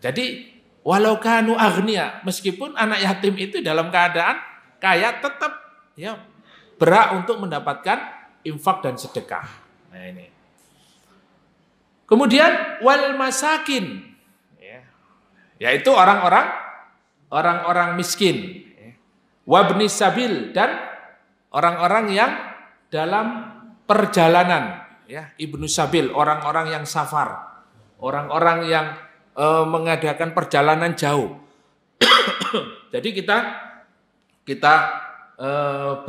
Jadi walau kanu aghnia, meskipun anak yatim itu dalam keadaan kaya tetap ya berhak untuk mendapatkan infak dan sedekah. Nah ini. Kemudian wal masakin, ya, yaitu orang-orang miskin, wabni sabil, dan orang-orang yang dalam perjalanan, ya, ibnu sabil, orang-orang yang safar, orang-orang yang mengadakan perjalanan jauh. Jadi kita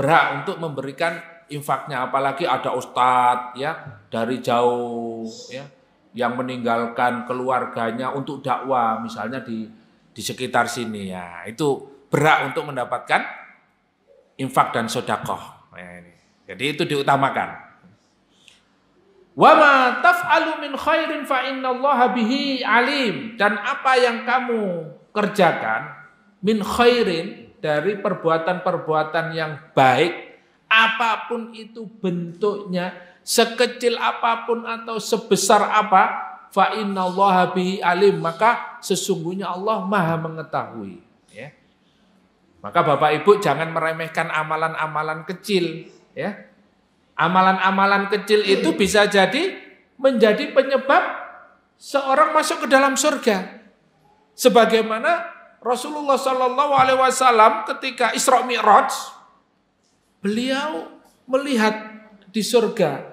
berhak untuk memberikan infaknya, apalagi ada ustadz ya dari jauh ya yang meninggalkan keluarganya untuk dakwah misalnya di sekitar sini, ya itu berhak untuk mendapatkan infak dan sedekah. Nah, ini. Jadi itu diutamakan. Wa ma taf'alu min khairin fa innallaha bihi alim, dan apa yang kamu kerjakan min khairin, dari perbuatan-perbuatan yang baik, apapun itu bentuknya, sekecil apapun atau sebesar apa, fa innallaha bihi alim, maka sesungguhnya Allah Maha mengetahui, ya. Maka Bapak Ibu jangan meremehkan amalan-amalan kecil, ya. Amalan-amalan kecil itu bisa jadi menjadi penyebab seorang masuk ke dalam surga. Sebagaimana Rasulullah Shallallahu Alaihi Wasallam ketika Isra Mi'raj, beliau melihat di surga,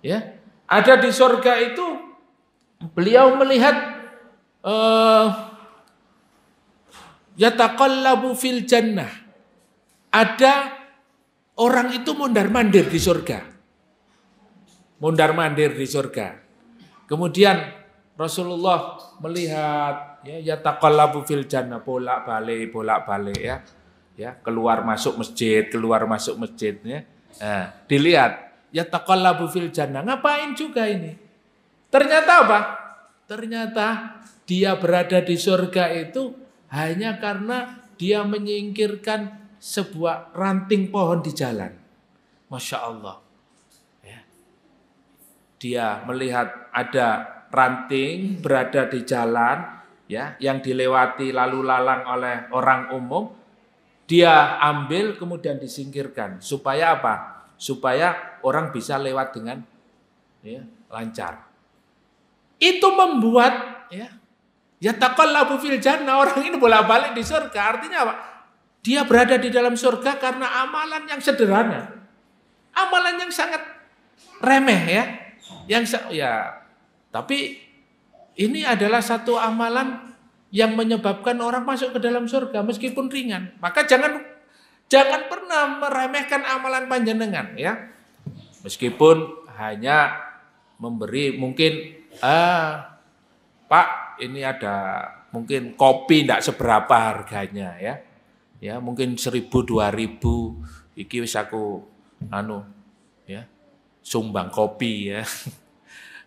ya, ada di surga itu beliau melihat yataqallabu fil jannah, ada orang itu mondar-mandir di surga. Mondar-mandir di surga. Kemudian Rasulullah melihat ya yataqallabu fil jannah, bolak-balik ya. Ya, keluar masuk masjid ya. Nah, dilihat yataqallabu fil jannah, ngapain juga ini? Ternyata apa? Ternyata dia berada di surga itu hanya karena dia menyingkirkan sebuah ranting pohon di jalan. Masya Allah. Ya. Dia melihat ada ranting berada di jalan, ya, yang dilewati lalu lalang oleh orang umum. Dia ambil kemudian disingkirkan. Supaya apa? Supaya orang bisa lewat dengan ya, lancar. Itu membuat ya taqallabu fil jannah, orang ini bolak-balik di surga. Artinya apa? Dia berada di dalam surga karena amalan yang sederhana. Amalan yang sangat remeh ya. Tapi ini adalah satu amalan yang menyebabkan orang masuk ke dalam surga meskipun ringan. Maka jangan pernah meremehkan amalan panjenengan ya. Meskipun hanya memberi mungkin Pak, ini ada mungkin kopi tidak seberapa harganya ya. Ya, mungkin 1.000 2.000 iki wis aku ya sumbang kopi ya.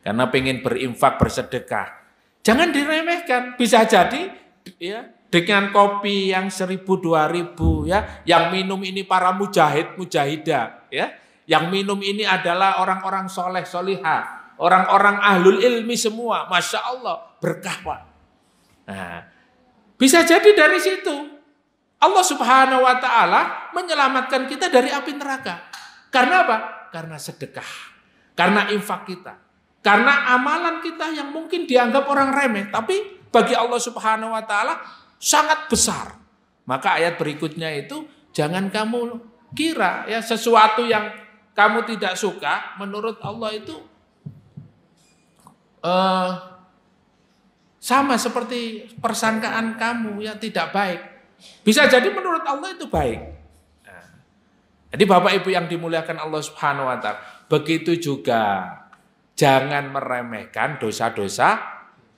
Karena pengen berinfak bersedekah. Jangan diremehkan. Bisa jadi ya dengan kopi yang 1.000 2.000 ya, yang minum ini para mujahidah ya. Yang minum ini adalah orang-orang soleh solihah. orang-orang ahlul ilmi semua, Masya Allah, berkah Pak. Nah, bisa jadi dari situ Allah Subhanahu wa Ta'ala menyelamatkan kita dari api neraka. Karena apa? Karena sedekah, karena infak kita, karena amalan kita yang mungkin dianggap orang remeh, tapi bagi Allah Subhanahu wa Ta'ala sangat besar. Maka ayat berikutnya itu, jangan kamu kira ya sesuatu yang kamu tidak suka menurut Allah itu sama seperti persangkaan kamu yang tidak baik. Bisa jadi menurut Allah itu baik. Nah, jadi Bapak Ibu yang dimuliakan Allah Subhanahu wa Ta'ala, begitu juga jangan meremehkan dosa-dosa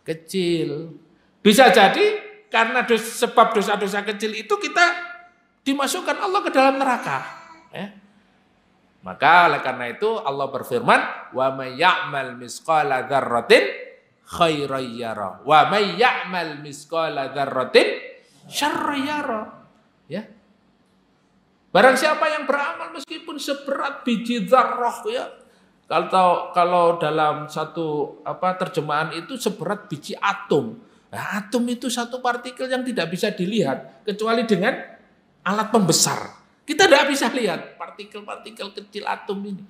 kecil. Bisa jadi karena sebab dosa-dosa kecil itu kita dimasukkan Allah ke dalam neraka. Ya. Maka oleh karena itu Allah berfirman, wa may ya'mal misqala dzarratin khairan yara wa may ya'mal misqala dzarratin syarran yara. Ya. Barang siapa yang beramal meskipun seberat biji dzarrah ya. Kalau dalam satu terjemahan itu seberat biji atom. Nah, atom itu satu partikel yang tidak bisa dilihat kecuali dengan alat pembesar. Kita tidak bisa lihat partikel-partikel kecil atom ini.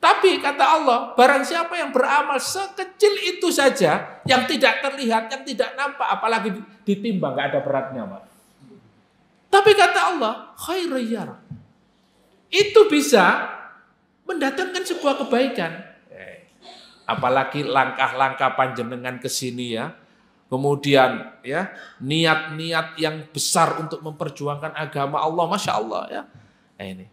Tapi kata Allah, barang siapa yang beramal sekecil itu saja, yang tidak terlihat, yang tidak nampak, apalagi ditimbang, nggak ada beratnya, Pak. Tapi kata Allah, khairan yara. Itu bisa mendatangkan sebuah kebaikan. Apalagi langkah-langkah panjenengan ke sini ya. Kemudian ya niat-niat yang besar untuk memperjuangkan agama Allah, Masya Allah ya. Nah, ini.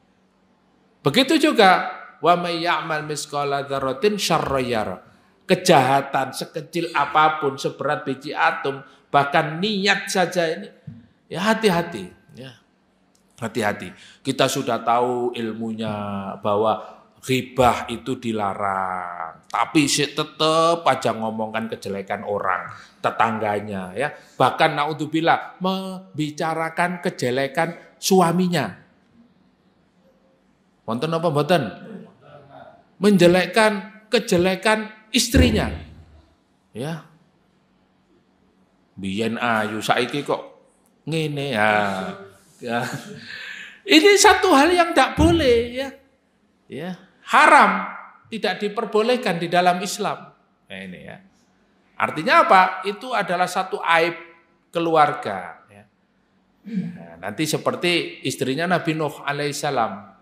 Begitu juga wa may ya'mal misqala dzarratin syarran yara. Kejahatan sekecil apapun, seberat biji atom, bahkan niat saja ini ya hati-hati ya. Hati-hati. Kita sudah tahu ilmunya bahwa ghibah itu dilarang, tapi tetap aja ngomongkan kejelekan orang, tetangganya ya. Bahkan naudzubillah membicarakan kejelekan suaminya. Wonten apa mboten? Menjelekkan kejelekan istrinya. Ya. Biyen ayu saiki kok ngene ya. Ya. Ini satu hal yang tidak boleh ya. Ya, haram, tidak diperbolehkan di dalam Islam. Nah, ini ya. Artinya apa? Itu adalah satu aib keluarga ya. Nah, nanti seperti istrinya Nabi Nuh alaihissalam.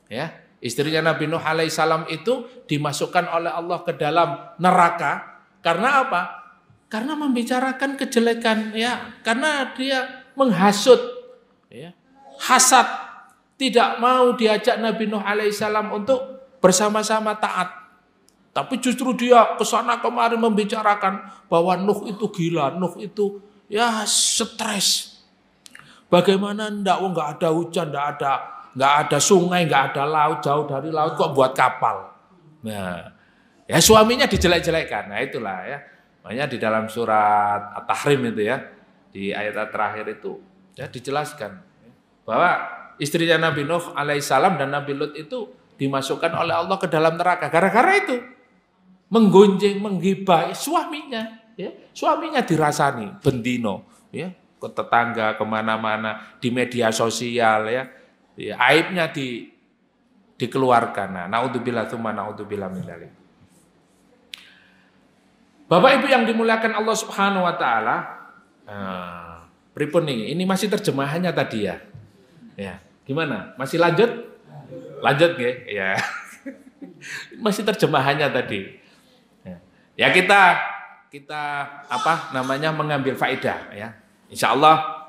Ya, istrinya Nabi Nuh alaihissalam itu dimasukkan oleh Allah ke dalam neraka karena apa? Karena membicarakan kejelekan ya, karena dia menghasut ya. Hasad, tidak mau diajak Nabi Nuh alaihissalam untuk bersama-sama taat. Tapi justru dia kesana kemari membicarakan bahwa Nuh itu gila, Nuh itu ya stres. Bagaimana nggak ada hujan, nggak ada sungai, nggak ada laut, jauh dari laut kok buat kapal. Nah, ya suaminya dijelek-jelekkan. Nah itulah ya. Makanya di dalam surat At-Tahrim itu ya, di ayat terakhir itu ya dijelaskan bahwa istrinya Nabi Nuh alaihissalam dan Nabi Lut itu dimasukkan oleh Allah ke dalam neraka. Gara-gara itu menggonjeng, menggibah suaminya. Ya. Suaminya dirasani, bendino. Ya. Ke tetangga, kemana-mana, di media sosial. Ya. Ya, aibnya dikeluarkan. Nah, naudzubillah tsumma naudzubillah min dzalik. Bapak Ibu yang dimuliakan Allah Subhanahu wa Ta'ala. Pripun nih, ini masih terjemahannya tadi ya. Ya, gimana? Masih lanjut? Lanjut nggih? Ya. Masih terjemahannya tadi. Ya kita mengambil faedah ya. Insya Allah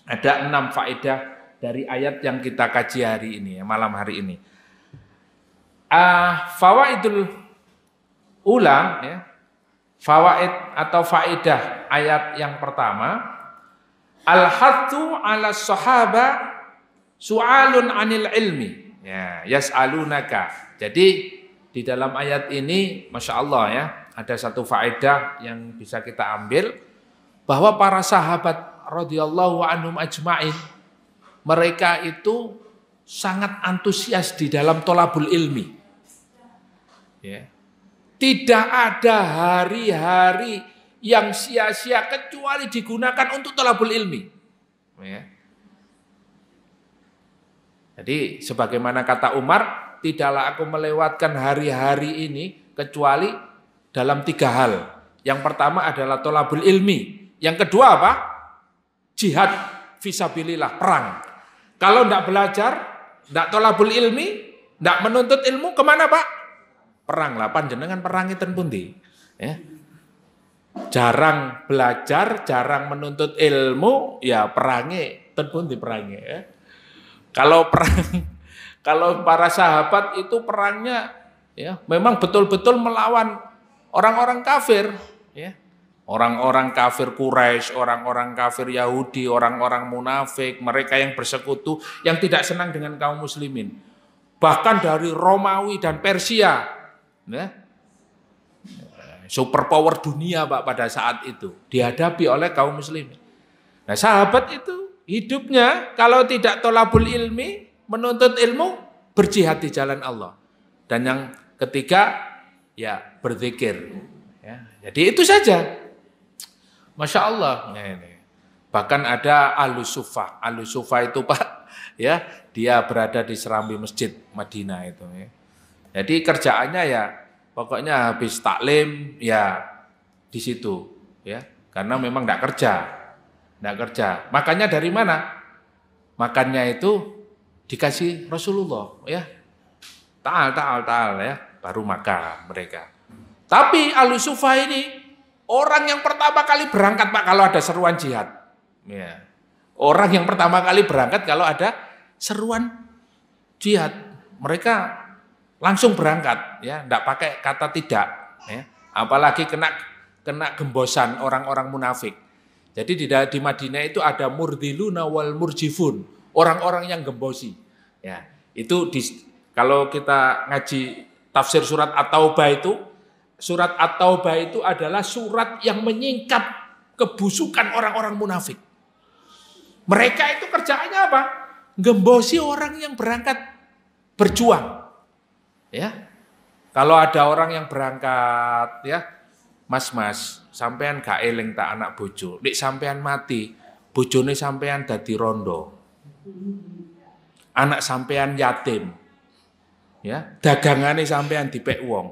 ada 6 faedah dari ayat yang kita kaji hari ini ya, malam hari ini. Fawaidul ula ya. Fawaid atau faedah ayat yang pertama, al-hattu 'ala sahaba su'alun 'anil ilmi. Ya, yas'alunaka. Jadi di dalam ayat ini Masya Allah ya, ada satu faedah yang bisa kita ambil bahwa para sahabat radhiyallahu anhum ajma'in mereka itu sangat antusias di dalam thalabul ilmi. Ya. Tidak ada hari-hari yang sia-sia kecuali digunakan untuk thalabul ilmi. Ya. Jadi sebagaimana kata Umar, tidaklah aku melewatkan hari-hari ini kecuali dalam 3 hal. Yang pertama adalah thalabul ilmi. Yang kedua apa? Jihad fisabilillah, perang. Kalau tidak belajar, tidak thalabul ilmi, tidak menuntut ilmu, kemana Pak? Perang lah, panjenengan perangi ten pundi. Ya. Jarang belajar, jarang menuntut ilmu, ya perangi ten pundi perangi. Ya. Kalau perang, kalau para sahabat itu perangnya, ya memang betul-betul melawan orang-orang kafir. Ya. Orang-orang kafir Quraisy, orang-orang kafir Yahudi, orang-orang munafik, mereka yang bersekutu, yang tidak senang dengan kaum muslimin. Bahkan dari Romawi dan Persia, ya, superpower dunia Pak pada saat itu dihadapi oleh kaum muslimin. Nah sahabat itu hidupnya kalau tidak thalabul ilmi, menuntut ilmu, berjihad di jalan Allah. Dan yang ketiga, ya berzikir. Ya, jadi itu saja. Masya Allah. Bahkan ada Ahlus Suffah. Ahlus Suffah itu Pak, ya dia berada di serambi masjid Madinah itu. Ya. Jadi kerjaannya ya pokoknya habis taklim ya di situ, ya karena memang tidak kerja. Makanya dari mana? Makannya itu dikasih Rasulullah, ya ta'al ya baru makan mereka. Tapi Ahlus Suffah ini orang yang pertama kali berangkat Pak kalau ada seruan jihad. Ya. Orang yang pertama kali berangkat kalau ada seruan jihad. Mereka langsung berangkat, ya, enggak pakai kata tidak. Ya. Apalagi kena gembosan orang-orang munafik. Jadi di Madinah itu ada murdiluna wal murjifun, orang-orang yang gembosi. Ya, itu kalau kita ngaji tafsir surat At-Taubah itu, surat At-Taubah itu adalah surat yang menyingkap kebusukan orang-orang munafik. Mereka itu kerjaannya apa? Gembosi orang yang berangkat berjuang. Ya. Kalau ada orang yang berangkat, ya, Mas, sampean gak eling tak anak bojo. Nek sampean mati, bojone sampean dadi rondo. Anak sampean yatim. Ya, dagangane sampean dipek wong.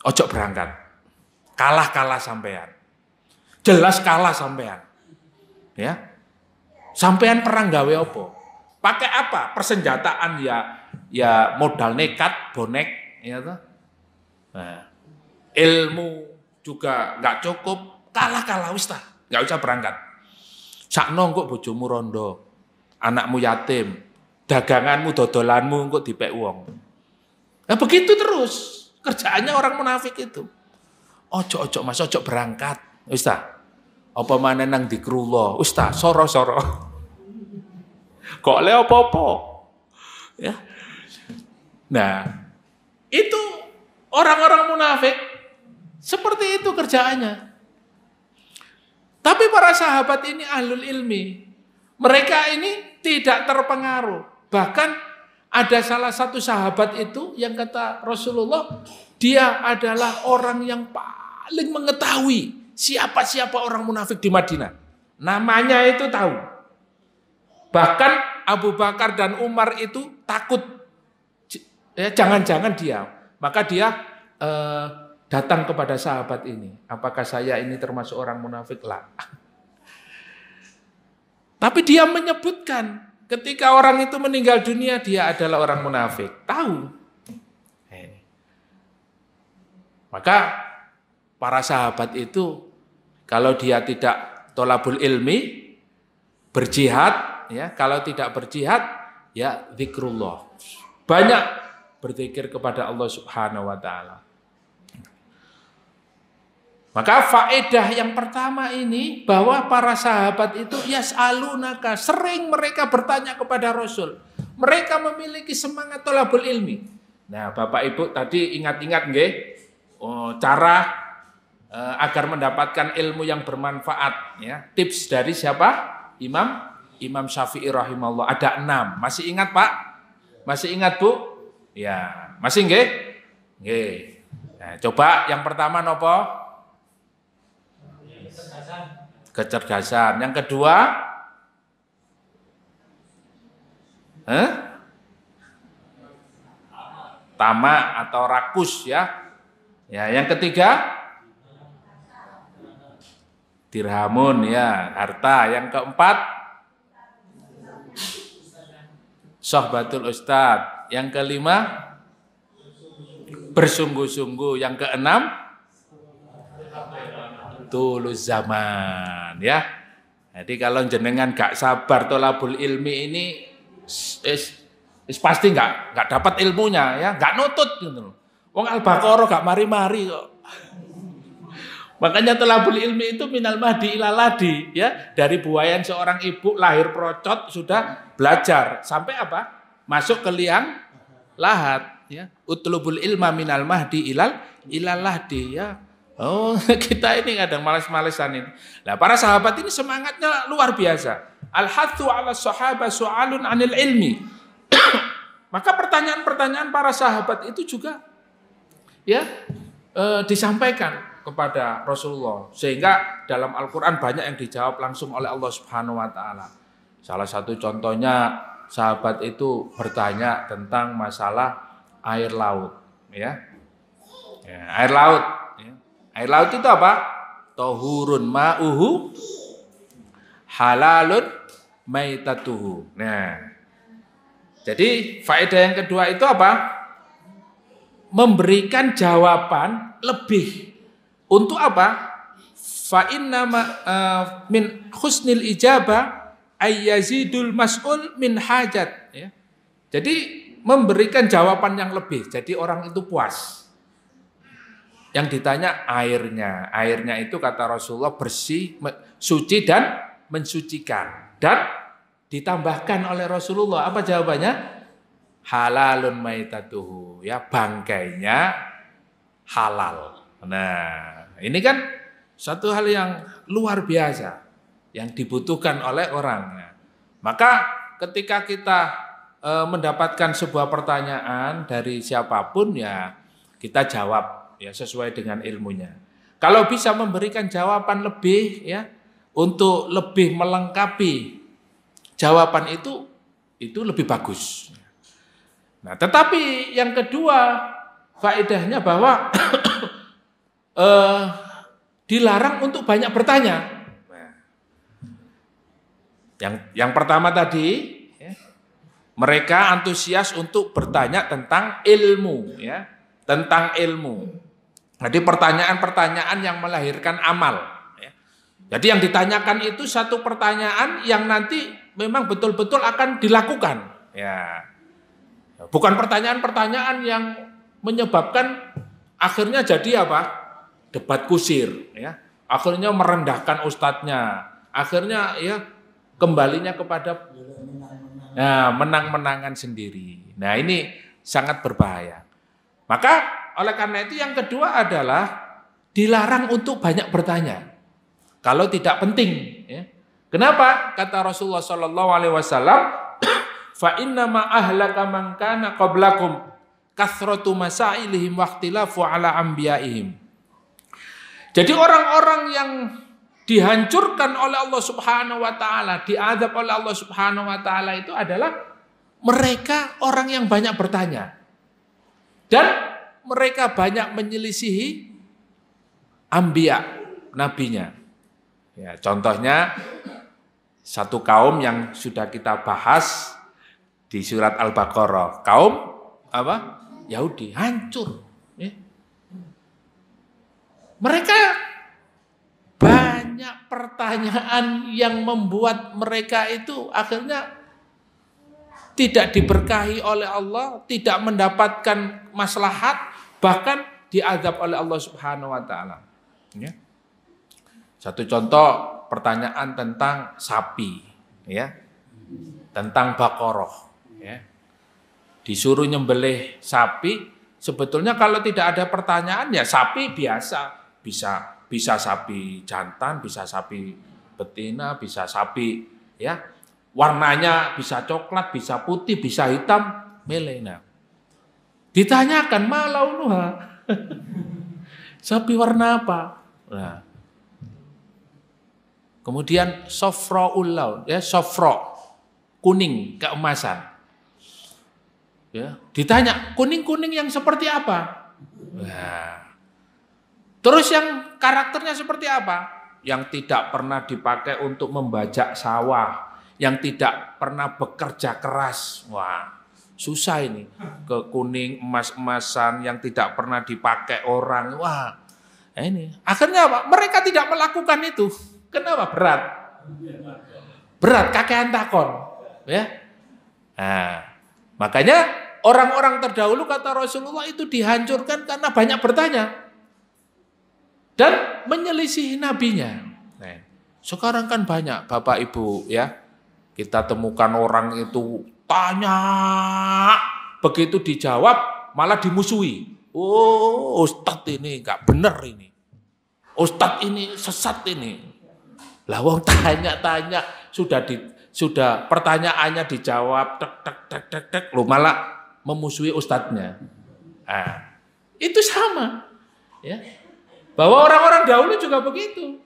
Ojo berangkat. Kalah sampean. Jelas kalah sampean. Ya. Sampean perang gawe apa? Pakai apa? Persenjataan ya modal nekat, bonek, ya toh. Nah, ilmu juga nggak cukup, kalah wis ta, nggak usah berangkat. Sakno kok bojomu rondo, anakmu yatim, daganganmu dodolanmu kok dipek wong. Nah begitu terus. Kerjaannya orang munafik itu. Ojo Mas, ojo berangkat. Ustaz, apa mana nang dikrullah? Ustaz, soro. Kok le apa-apa? Ya. Nah, itu orang-orang munafik seperti itu kerjaannya. Tapi para sahabat ini ahlul ilmi. Mereka ini tidak terpengaruh. Bahkan ada salah satu sahabat itu yang kata Rasulullah, dia adalah orang yang paling mengetahui siapa-siapa orang munafik di Madinah. Namanya itu tahu. Bahkan Abu Bakar dan Umar itu takut. Ya, jangan-jangan dia. Maka dia datang kepada sahabat ini. Apakah saya ini termasuk orang munafik? Lah. Tapi dia menyebutkan ketika orang itu meninggal dunia, dia adalah orang munafik. Tahu. Maka para sahabat itu, kalau dia tidak thalabul ilmi, berjihad, ya, kalau tidak berjihad, ya zikrullah. Banyak berzikir kepada Allah Subhanahu wa taala. Maka faedah yang pertama ini bahwa para sahabat itu yas'alunaka, sering mereka bertanya kepada Rasul. Mereka memiliki semangat thalabul ilmi. Nah, Bapak Ibu tadi ingat-ingat nggih cara agar mendapatkan ilmu yang bermanfaat, ya. Tips dari siapa? Imam Syafi'i rahimahullah. Ada 6. Masih ingat, Pak? Masih ingat, Bu? Ya, masih nggih? Nggih. Nah, coba yang pertama nopo? Kecerdasan. Yang kedua? Tamak atau rakus ya. Ya, yang ketiga? Dirhamun ya, harta. Yang keempat? Sohbatul ustad. Yang kelima? Bersungguh-sungguh. Yang keenam? Tulus zaman ya. Jadi kalau jenengan gak sabar tolabul ilmi ini pasti nggak dapat ilmunya ya, nggak nutut gitu. Wong Al-Baqarah gak mari-mari kok. Makanya tolabul ilmi itu minal mahdi ilal ladi ya, dari buayan seorang ibu lahir procot sudah belajar sampai apa? Masuk ke liang lahat ya. Utlubul ilma minal mahdi ilal ladi ya. Oh, kita ini kadang malas-malesan ini. Nah, para sahabat ini semangatnya luar biasa. Al-hathu 'ala sahabah su'alun 'anil ilmi. Maka pertanyaan-pertanyaan para sahabat itu juga ya disampaikan kepada Rasulullah, sehingga dalam Al-Qur'an banyak yang dijawab langsung oleh Allah Subhanahu wa taala. Salah satu contohnya sahabat itu bertanya tentang masalah air laut ya. Air laut. Air laut itu apa? Tohurun ma'uhu halalun maitatuhu. Nah, jadi faedah yang kedua itu apa? Memberikan jawaban lebih. Untuk apa? Fa inna min husnil ijabah ayyazidul mas'ul min hajat. Ya. Jadi memberikan jawaban yang lebih. Jadi orang itu puas. Yang ditanya airnya. Airnya itu kata Rasulullah bersih, suci dan mensucikan. Dan ditambahkan oleh Rasulullah. Apa jawabannya? Halalun maitatuhu. Ya, bangkainya halal. Nah, ini kan satu hal yang luar biasa. Yang dibutuhkan oleh orang. Maka ketika kita mendapatkan sebuah pertanyaan dari siapapun ya kita jawab. Ya, sesuai dengan ilmunya. Kalau bisa memberikan jawaban lebih ya, untuk lebih melengkapi jawaban itu lebih bagus. Nah, tetapi yang kedua faedahnya bahwa dilarang untuk banyak bertanya. Nah, yang pertama tadi ya, mereka antusias untuk bertanya tentang ilmu ya, tentang ilmu. Jadi pertanyaan-pertanyaan yang melahirkan amal. Jadi yang ditanyakan itu satu pertanyaan yang nanti memang betul-betul akan dilakukan. Ya, bukan pertanyaan-pertanyaan yang menyebabkan akhirnya jadi apa? Debat kusir. Ya, akhirnya merendahkan ustadznya. Akhirnya ya kembalinya kepada menang-menangan sendiri. Nah, ini sangat berbahaya. Maka oleh karena itu yang kedua adalah dilarang untuk banyak bertanya kalau tidak penting. Ya. Kenapa? Kata Rasulullah SAW, fa inna ma ahlaka man kana qablakum kathratu masailihim waqtilafu ala anbiya'ihim. Jadi orang-orang yang dihancurkan oleh Allah Subhanahu wa taala, diazab oleh Allah Subhanahu wa taala itu adalah mereka orang yang banyak bertanya. Dan mereka banyak menyelisihi anbiya, nabinya. Ya, contohnya satu kaum yang sudah kita bahas di surat Al-Baqarah. Kaum apa? Yahudi, hancur. Ya. Mereka banyak pertanyaan yang membuat mereka itu akhirnya tidak diberkahi oleh Allah, tidak mendapatkan maslahat, bahkan diazab oleh Allah Subhanahu wa taala. Ya. Satu contoh pertanyaan tentang sapi, ya. Tentang Baqarah, ya. Disuruh nyembelih sapi, sebetulnya kalau tidak ada pertanyaan ya sapi biasa, bisa sapi jantan, bisa sapi betina, bisa sapi ya. Warnanya bisa coklat, bisa putih, bisa hitam, melena. Ditanyakan malaunuha. Sapi warna apa? Nah. Kemudian sofraul laun, ya, sofro, kuning, keemasan. Ya, ditanya, kuning-kuning yang seperti apa? Nah. Terus yang karakternya seperti apa? Yang tidak pernah dipakai untuk membajak sawah, yang tidak pernah bekerja keras. Wah, susah ini. Ke kuning, emas-emasan yang tidak pernah dipakai orang. Wah, ini. Akhirnya apa? Mereka tidak melakukan itu. Kenapa? Berat. Berat, kakean takon. Ya. Nah, makanya orang-orang terdahulu kata Rasulullah itu dihancurkan karena banyak bertanya dan menyelisihi nabinya. Nah, sekarang kan banyak Bapak Ibu ya, kita temukan orang itu tanya, begitu dijawab malah dimusuhi. Oh, Ustadz ini nggak bener ini, Ustadz ini sesat ini. Lah wong tanya-tanya sudah pertanyaannya dijawab tek, lo malah memusuhi ustadznya. Nah, itu sama ya. Bahwa orang-orang dahulu juga begitu.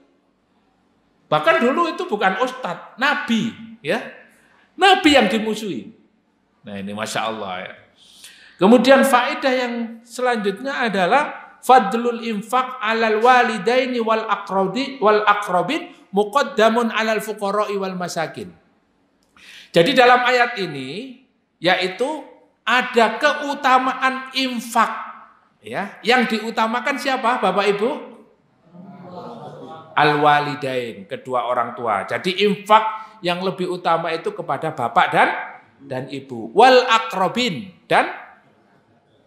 Bahkan dulu itu bukan ustadz, nabi ya. Nabi yang dimusuhi. Nah, ini Masya Allah ya. Kemudian faedah yang selanjutnya adalah fadlul infaq alal walidaini wal aqrabin muqaddamun alal fuqara'i wal masakin. Jadi dalam ayat ini yaitu ada keutamaan infak ya, yang diutamakan siapa Bapak Ibu? Al walidain, kedua orang tua. Jadi infak yang lebih utama itu kepada bapak dan ibu. Wal aqrabin, dan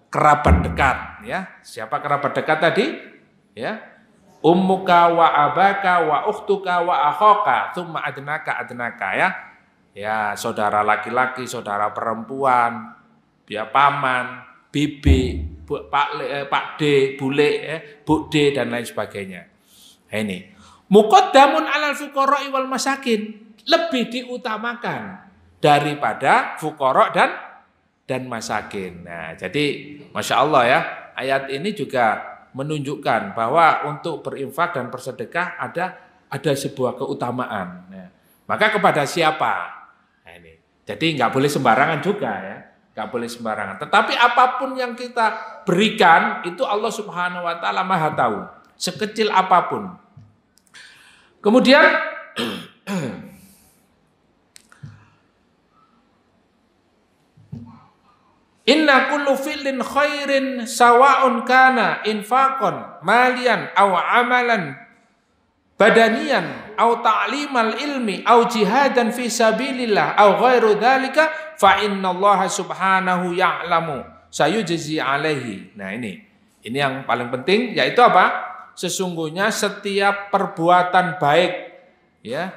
kerabat dekat ya. Siapa kerabat dekat tadi? Ya. Ummuka wa abaka wa ukhtuka wa akhaka thumma adnaka ya. Ya, saudara laki-laki, saudara perempuan, ya paman, bibi, Pak D, bule, Bu D dan lain sebagainya. Nah, ini muqaddamun alal fuqara'i wal masakin, lebih diutamakan daripada fuqara dan masakin. Nah, jadi Masya Allah ya, ayat ini juga menunjukkan bahwa untuk berinfak dan bersedekah ada sebuah keutamaan. Nah, maka kepada siapa? Nah, ini. Jadi nggak boleh sembarangan juga ya, nggak boleh sembarangan. Tetapi apapun yang kita berikan itu Allah Subhanahu Wa Taala Maha tahu, sekecil apapun. Kemudian inna kullu fi'lin khairin sawa'un kana infaqan malian aw amalan badanian aw ta'limal ilmi aw jihadan fi sabilillah aw ghairu dzalika fa innallaha subhanahu ya'lamu sayujzi alaihi. Nah, ini yang paling penting, yaitu apa? Sesungguhnya setiap perbuatan baik ya,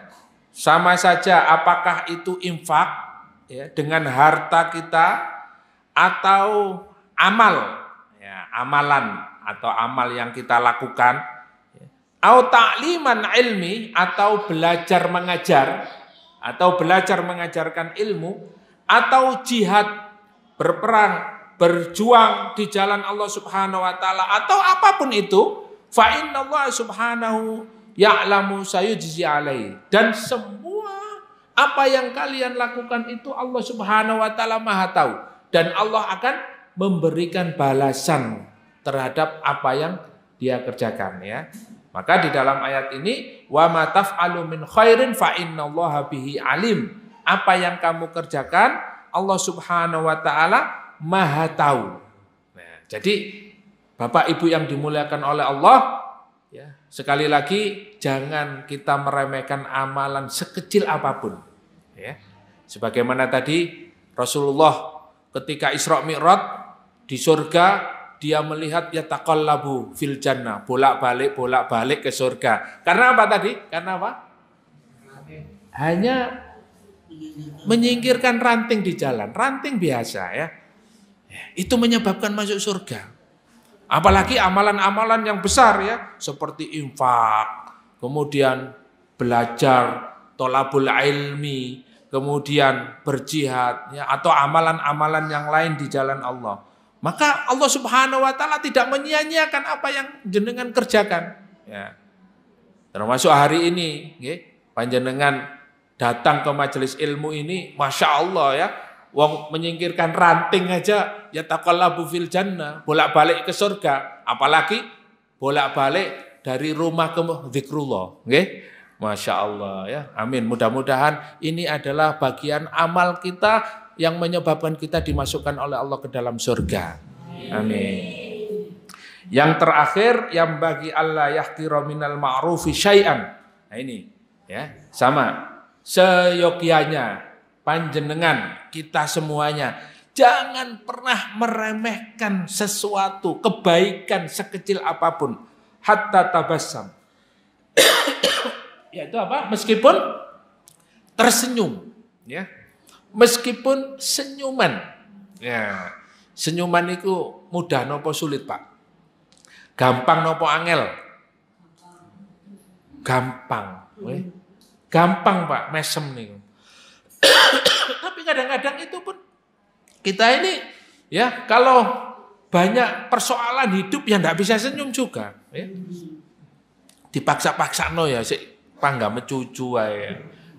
sama saja apakah itu infak ya, dengan harta kita atau amal ya, amalan atau amal yang kita lakukan ya, atau ta'liman ilmi, atau belajar mengajar atau belajar mengajarkan ilmu, atau jihad, berperang, berjuang di jalan Allah Subhanahu Wa Taala, atau apapun itu, fa innallaha subhanahu ya'lamu sayujzi alaihi, dan semua apa yang kalian lakukan itu Allah Subhanahu Wa Taala Maha tahu, dan Allah akan memberikan balasan terhadap apa yang dia kerjakan ya. Maka di dalam ayat ini wa ma taf'alu min khairin fa innallaha bihi alim. Apa yang kamu kerjakan Allah Subhanahu Wa Taala Maha tahu. Nah, jadi Bapak Ibu yang dimuliakan oleh Allah ya, sekali lagi jangan kita meremehkan amalan sekecil apapun ya. Sebagaimana tadi Rasulullah ketika Isra Mi'raj di surga, dia melihat yataqallabu fil jannah, bolak-balik ke surga. Karena apa tadi? Karena apa? Hanya menyingkirkan ranting di jalan, ranting biasa ya. Itu menyebabkan masuk surga. Apalagi amalan-amalan yang besar ya, seperti infak, kemudian belajar, tolabul ilmi, kemudian berjihad ya, atau amalan-amalan yang lain di jalan Allah. Maka Allah Subhanahu wa taala tidak menyia-nyiakan apa yang jenengan kerjakan. Ya. Termasuk hari ini, panjenengan datang ke majelis ilmu ini, Masya Allah ya, wong menyingkirkan ranting aja, ya taqallabu fil jannah, bolak-balik ke surga, apalagi bolak-balik dari rumah ke zikrullah. Masya Allah ya, amin. Mudah-mudahan ini adalah bagian amal kita yang menyebabkan kita dimasukkan oleh Allah ke dalam surga. Amin. Yang terakhir, yang bagi Allah yahqira minal ma'rufi syai'an. Nah ini ya, sama seyogyanya panjenengan kita semuanya jangan pernah meremehkan sesuatu kebaikan sekecil apapun hatta tabassam. Yaitu apa? Meskipun tersenyum ya. Meskipun senyuman, ya senyuman itu mudah nopo sulit Pak, gampang nopo angel, gampang, gampang Pak, mesem nih. Tapi kadang-kadang itu pun kita ini, ya kalau banyak persoalan hidup yang tidak bisa senyum juga, ya. Dipaksa-paksa no ya, si pangga mencucu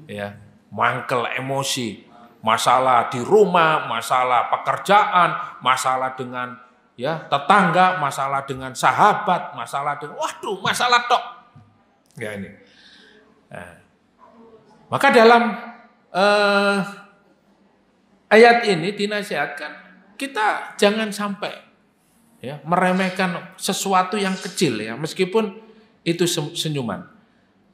ya, mangkel emosi. Masalah di rumah, masalah pekerjaan, masalah dengan ya tetangga, masalah dengan sahabat, masalah dengan masalah tok. Ya ini. Nah, maka dalam ayat ini dinasihatkan kita jangan sampai ya meremehkan sesuatu yang kecil ya, meskipun itu senyuman.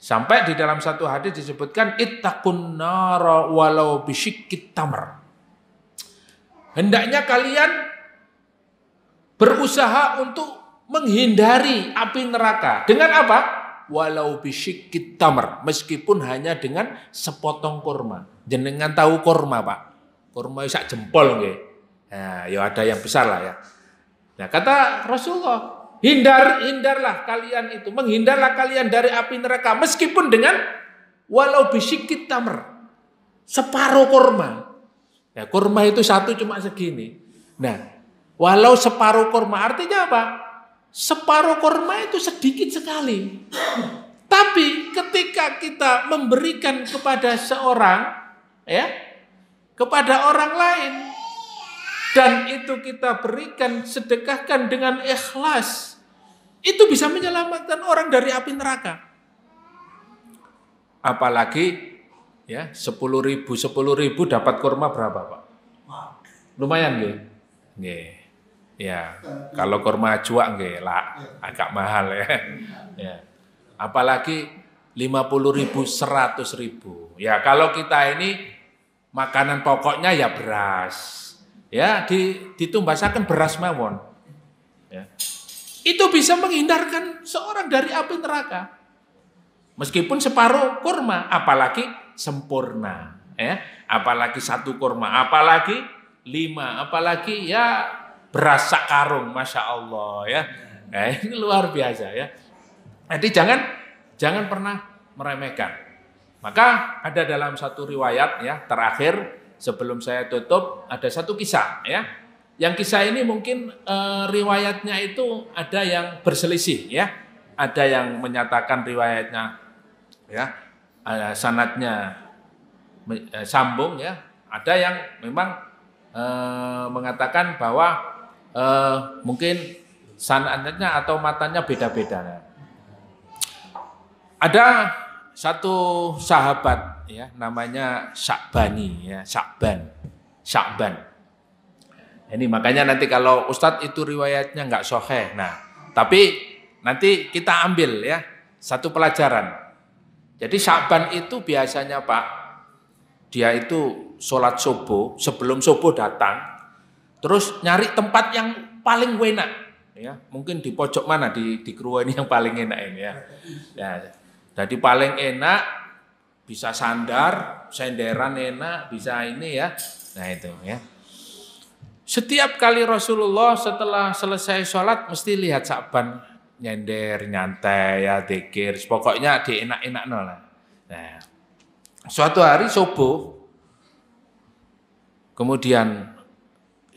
Sampai di dalam satu hadis disebutkan ittaqun nara walau bisyikkit tamr. Hendaknya kalian berusaha untuk menghindari api neraka. Dengan apa? Walau bisyikkit tamr, meskipun hanya dengan sepotong kurma. Jenengan tahu kurma, Pak? Kurma sak jempol nggih. Nah, ya ada yang besar lah ya. Nah, kata Rasulullah, hindarlah kalian itu, menghindarlah kalian dari api neraka meskipun dengan walau bisyikit tamr, separuh kurma. Ya, kurma itu satu cuma segini. Nah, walau separuh kurma artinya apa? Separuh kurma itu sedikit sekali. Tapi ketika kita memberikan kepada seorang, ya, kepada orang lain, dan itu kita berikan, sedekahkan dengan ikhlas, itu bisa menyelamatkan orang dari api neraka. Apalagi ya 10.000 dapat kurma berapa Pak? Lumayan nggih. Nggih. Ya, kalau kurma ajwa nggih lah agak mahal ya. Ya. Apalagi 50.000, 100.000. Ya, kalau kita ini makanan pokoknya ya beras. Ya, ditumbasakan beras mawon. Ya. Itu bisa menghindarkan seorang dari api neraka. Meskipun separuh kurma, apalagi sempurna. Ya. Apalagi satu kurma, apalagi 5, apalagi ya beras sakarung, Masya Allah ya. Nah, ini luar biasa ya. Jadi jangan pernah meremehkan. Maka ada dalam satu riwayat ya terakhir, sebelum saya tutup, ada satu kisah ya. Yang kisah ini mungkin riwayatnya itu ada yang berselisih ya. Ada yang menyatakan riwayatnya ya sanadnya sambung ya. Ada yang memang mengatakan bahwa mungkin sanadnya atau matanya beda-beda. Ada satu sahabat ya namanya Sya'bani ya, Sya'ban. Ini makanya nanti kalau Ustadz itu riwayatnya nggak sahih. Nah, tapi nanti kita ambil ya satu pelajaran. Jadi Sya'ban itu biasanya Pak, dia itu sholat subuh, sebelum subuh datang, terus nyari tempat yang paling enak. Ya, mungkin di pojok mana di Kruwa ini yang paling enak ini ya. Ya, jadi paling enak bisa sandar, senderan enak, bisa ini ya. Nah itu ya. Setiap kali Rasulullah setelah selesai sholat mesti lihat Sya'ban nyender, nyantai ya, dzikir, pokoknya dienak-enak lah. Nah, suatu hari subuh, kemudian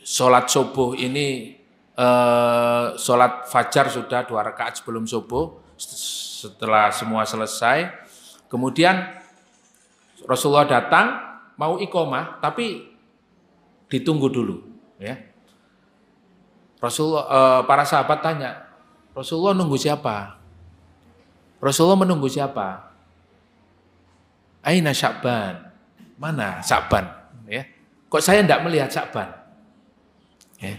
sholat subuh ini sholat fajar sudah 2 rakaat sebelum subuh. Setelah semua selesai, kemudian Rasulullah datang mau iqomah, tapi ditunggu dulu. Ya. Rasulullah, para sahabat tanya, Rasulullah nunggu siapa? Rasulullah menunggu siapa? Aina Sya'ban? Mana Sya'ban? Ya. Kok saya tidak melihat Sya'ban? Ya.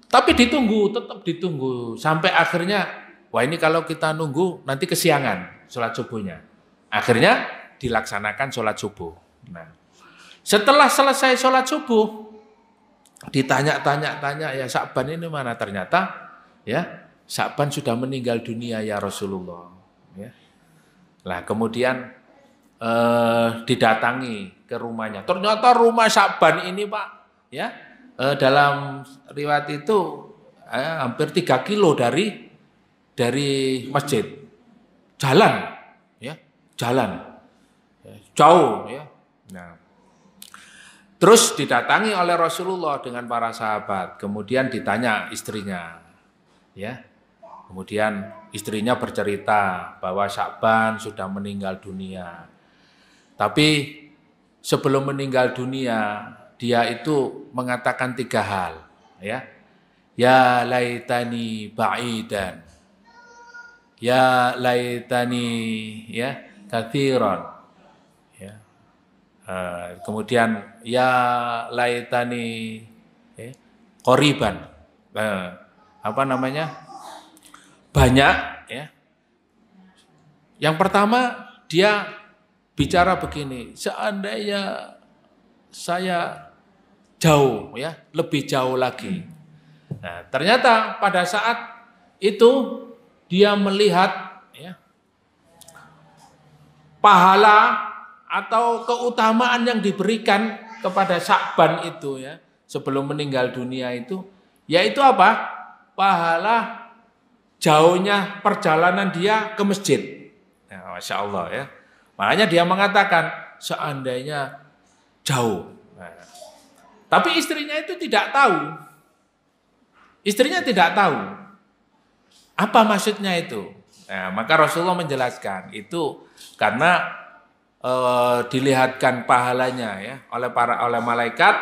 Tapi ditunggu, tetap ditunggu. Sampai akhirnya, wah ini kalau kita nunggu nanti kesiangan sholat subuhnya. Akhirnya dilaksanakan sholat subuh. Nah, setelah selesai sholat subuh, ditanya-tanya, ya Sya'ban ini mana? Ternyata ya Sya'ban sudah meninggal dunia ya Rasulullah. Ya. Nah kemudian didatangi ke rumahnya. Ternyata rumah Sya'ban ini Pak, ya dalam riwayat itu hampir 3 kilo dari masjid. Jalan, ya jalan, jauh, ya. Nah, terus didatangi oleh Rasulullah dengan para sahabat. Kemudian ditanya istrinya, ya. Kemudian istrinya bercerita bahwa Sya'ban sudah meninggal dunia. Tapi sebelum meninggal dunia, dia itu mengatakan 3 hal, ya. Ya laitani ba'idan. Ya laitani ya katsiran. Ya. Kemudian ya laitani qoriban. Apa namanya? Banyak, ya. Yang pertama dia bicara begini, seandainya saya jauh, ya, lebih jauh lagi. Nah, ternyata pada saat itu dia melihat, ya, pahala atau keutamaan yang diberikan kepada Sya'ban itu, ya, sebelum meninggal dunia itu, yaitu apa? Pahala jauhnya perjalanan dia ke masjid. Ya, Masya Allah, ya. Makanya dia mengatakan seandainya jauh. Nah, tapi istrinya itu tidak tahu. Istrinya tidak tahu. Apa maksudnya itu? Nah, maka Rasulullah menjelaskan itu karena dilihatkan pahalanya, ya, oleh malaikat,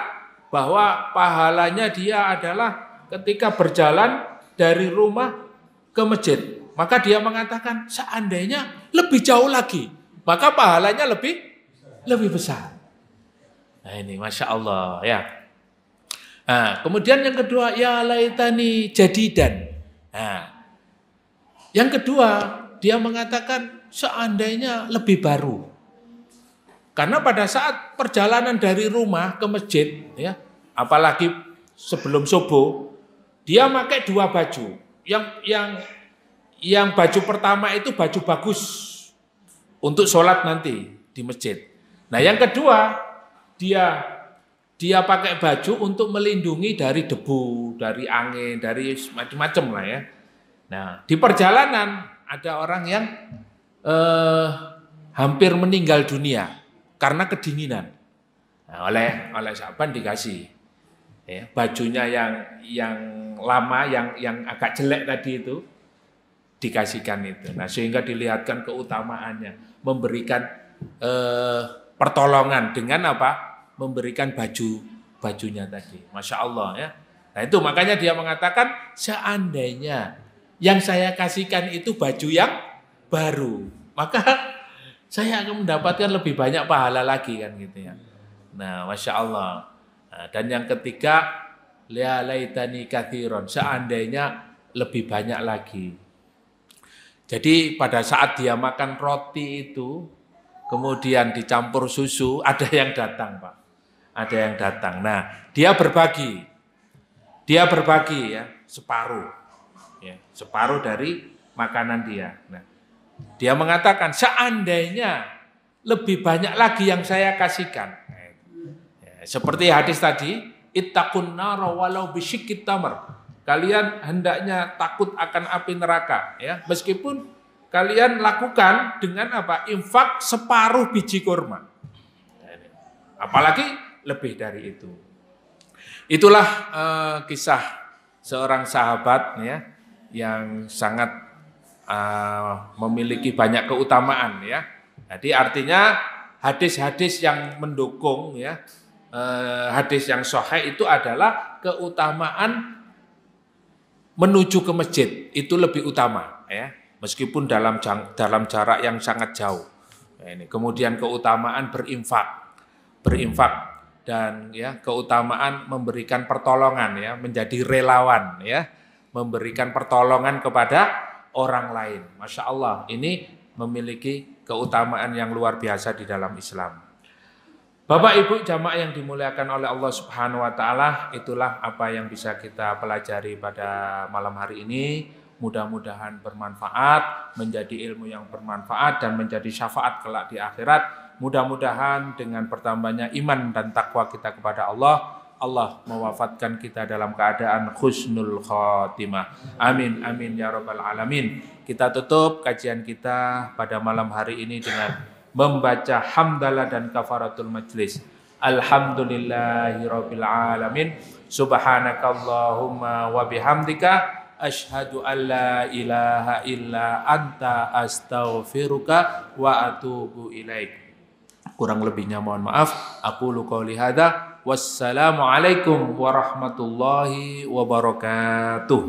bahwa pahalanya dia adalah ketika berjalan dari rumah ke masjid. Maka dia mengatakan seandainya lebih jauh lagi, maka pahalanya lebih besar. Nah ini Masya Allah, ya. Nah, kemudian yang kedua, ya laitani jadidan. Nah, yang kedua dia mengatakan seandainya lebih baru. Karena pada saat perjalanan dari rumah ke masjid, ya, apalagi sebelum subuh, dia pakai 2 baju. Yang baju pertama itu baju bagus untuk sholat nanti di masjid. Nah yang kedua dia pakai baju untuk melindungi dari debu, dari angin, dari macam-macam lah, ya. Nah di perjalanan ada orang yang hampir meninggal dunia karena kedinginan. Nah, oleh Sya'ban dikasih, ya, bajunya yang lama, yang agak jelek tadi itu dikasihkan itu. Nah, sehingga dilihatkan keutamaannya, memberikan pertolongan dengan apa? Memberikan bajunya tadi. Masya Allah, ya. Nah, itu makanya dia mengatakan seandainya yang saya kasihkan itu baju yang baru, maka saya akan mendapatkan lebih banyak pahala lagi, kan gitu, ya. Nah, Masya Allah. Nah, dan yang ketiga, ya laitani katsiran, seandainya lebih banyak lagi. Jadi pada saat dia makan roti itu, kemudian dicampur susu, ada yang datang, Pak. Ada yang datang. Nah, dia berbagi, ya, separuh, ya, separuh dari makanan dia. Nah, dia mengatakan seandainya lebih banyak lagi yang saya kasihkan. Ya, seperti hadis tadi, ittaqun nara walau bisyikit tamar. Kalian hendaknya takut akan api neraka, ya, meskipun kalian lakukan dengan apa? Infak separuh biji kurma. Apalagi lebih dari itu. Itulah kisah seorang sahabat ya yang sangat memiliki banyak keutamaan ya. Jadi artinya hadis-hadis yang mendukung ya, hadis yang sahih itu adalah keutamaan menuju ke masjid itu lebih utama ya, meskipun dalam jarak yang sangat jauh. Ya, ini kemudian keutamaan berinfak dan ya keutamaan memberikan pertolongan ya, menjadi relawan ya, memberikan pertolongan kepada orang lain. Masya Allah, ini memiliki keutamaan yang luar biasa di dalam Islam. Bapak Ibu jamaah yang dimuliakan oleh Allah Subhanahu wa taala, itulah apa yang bisa kita pelajari pada malam hari ini. Mudah-mudahan bermanfaat, menjadi ilmu yang bermanfaat dan menjadi syafaat kelak di akhirat. Mudah-mudahan dengan bertambahnya iman dan takwa kita kepada Allah, Allah mewafatkan kita dalam keadaan husnul khotimah. Amin amin ya rabbal alamin. Kita tutup kajian kita pada malam hari ini dengan membaca hamdalah dan kafaratul majlis. Alhamdulillahirabbil alamin. Subhanakallahumma wa bihamdika asyhadu an la ilaha illa anta astaghfiruka wa atubu ilaik. Kurang lebihnya mohon maaf. Aqulu qouli hadza. Wassalamualaikum warahmatullahi wabarakatuh.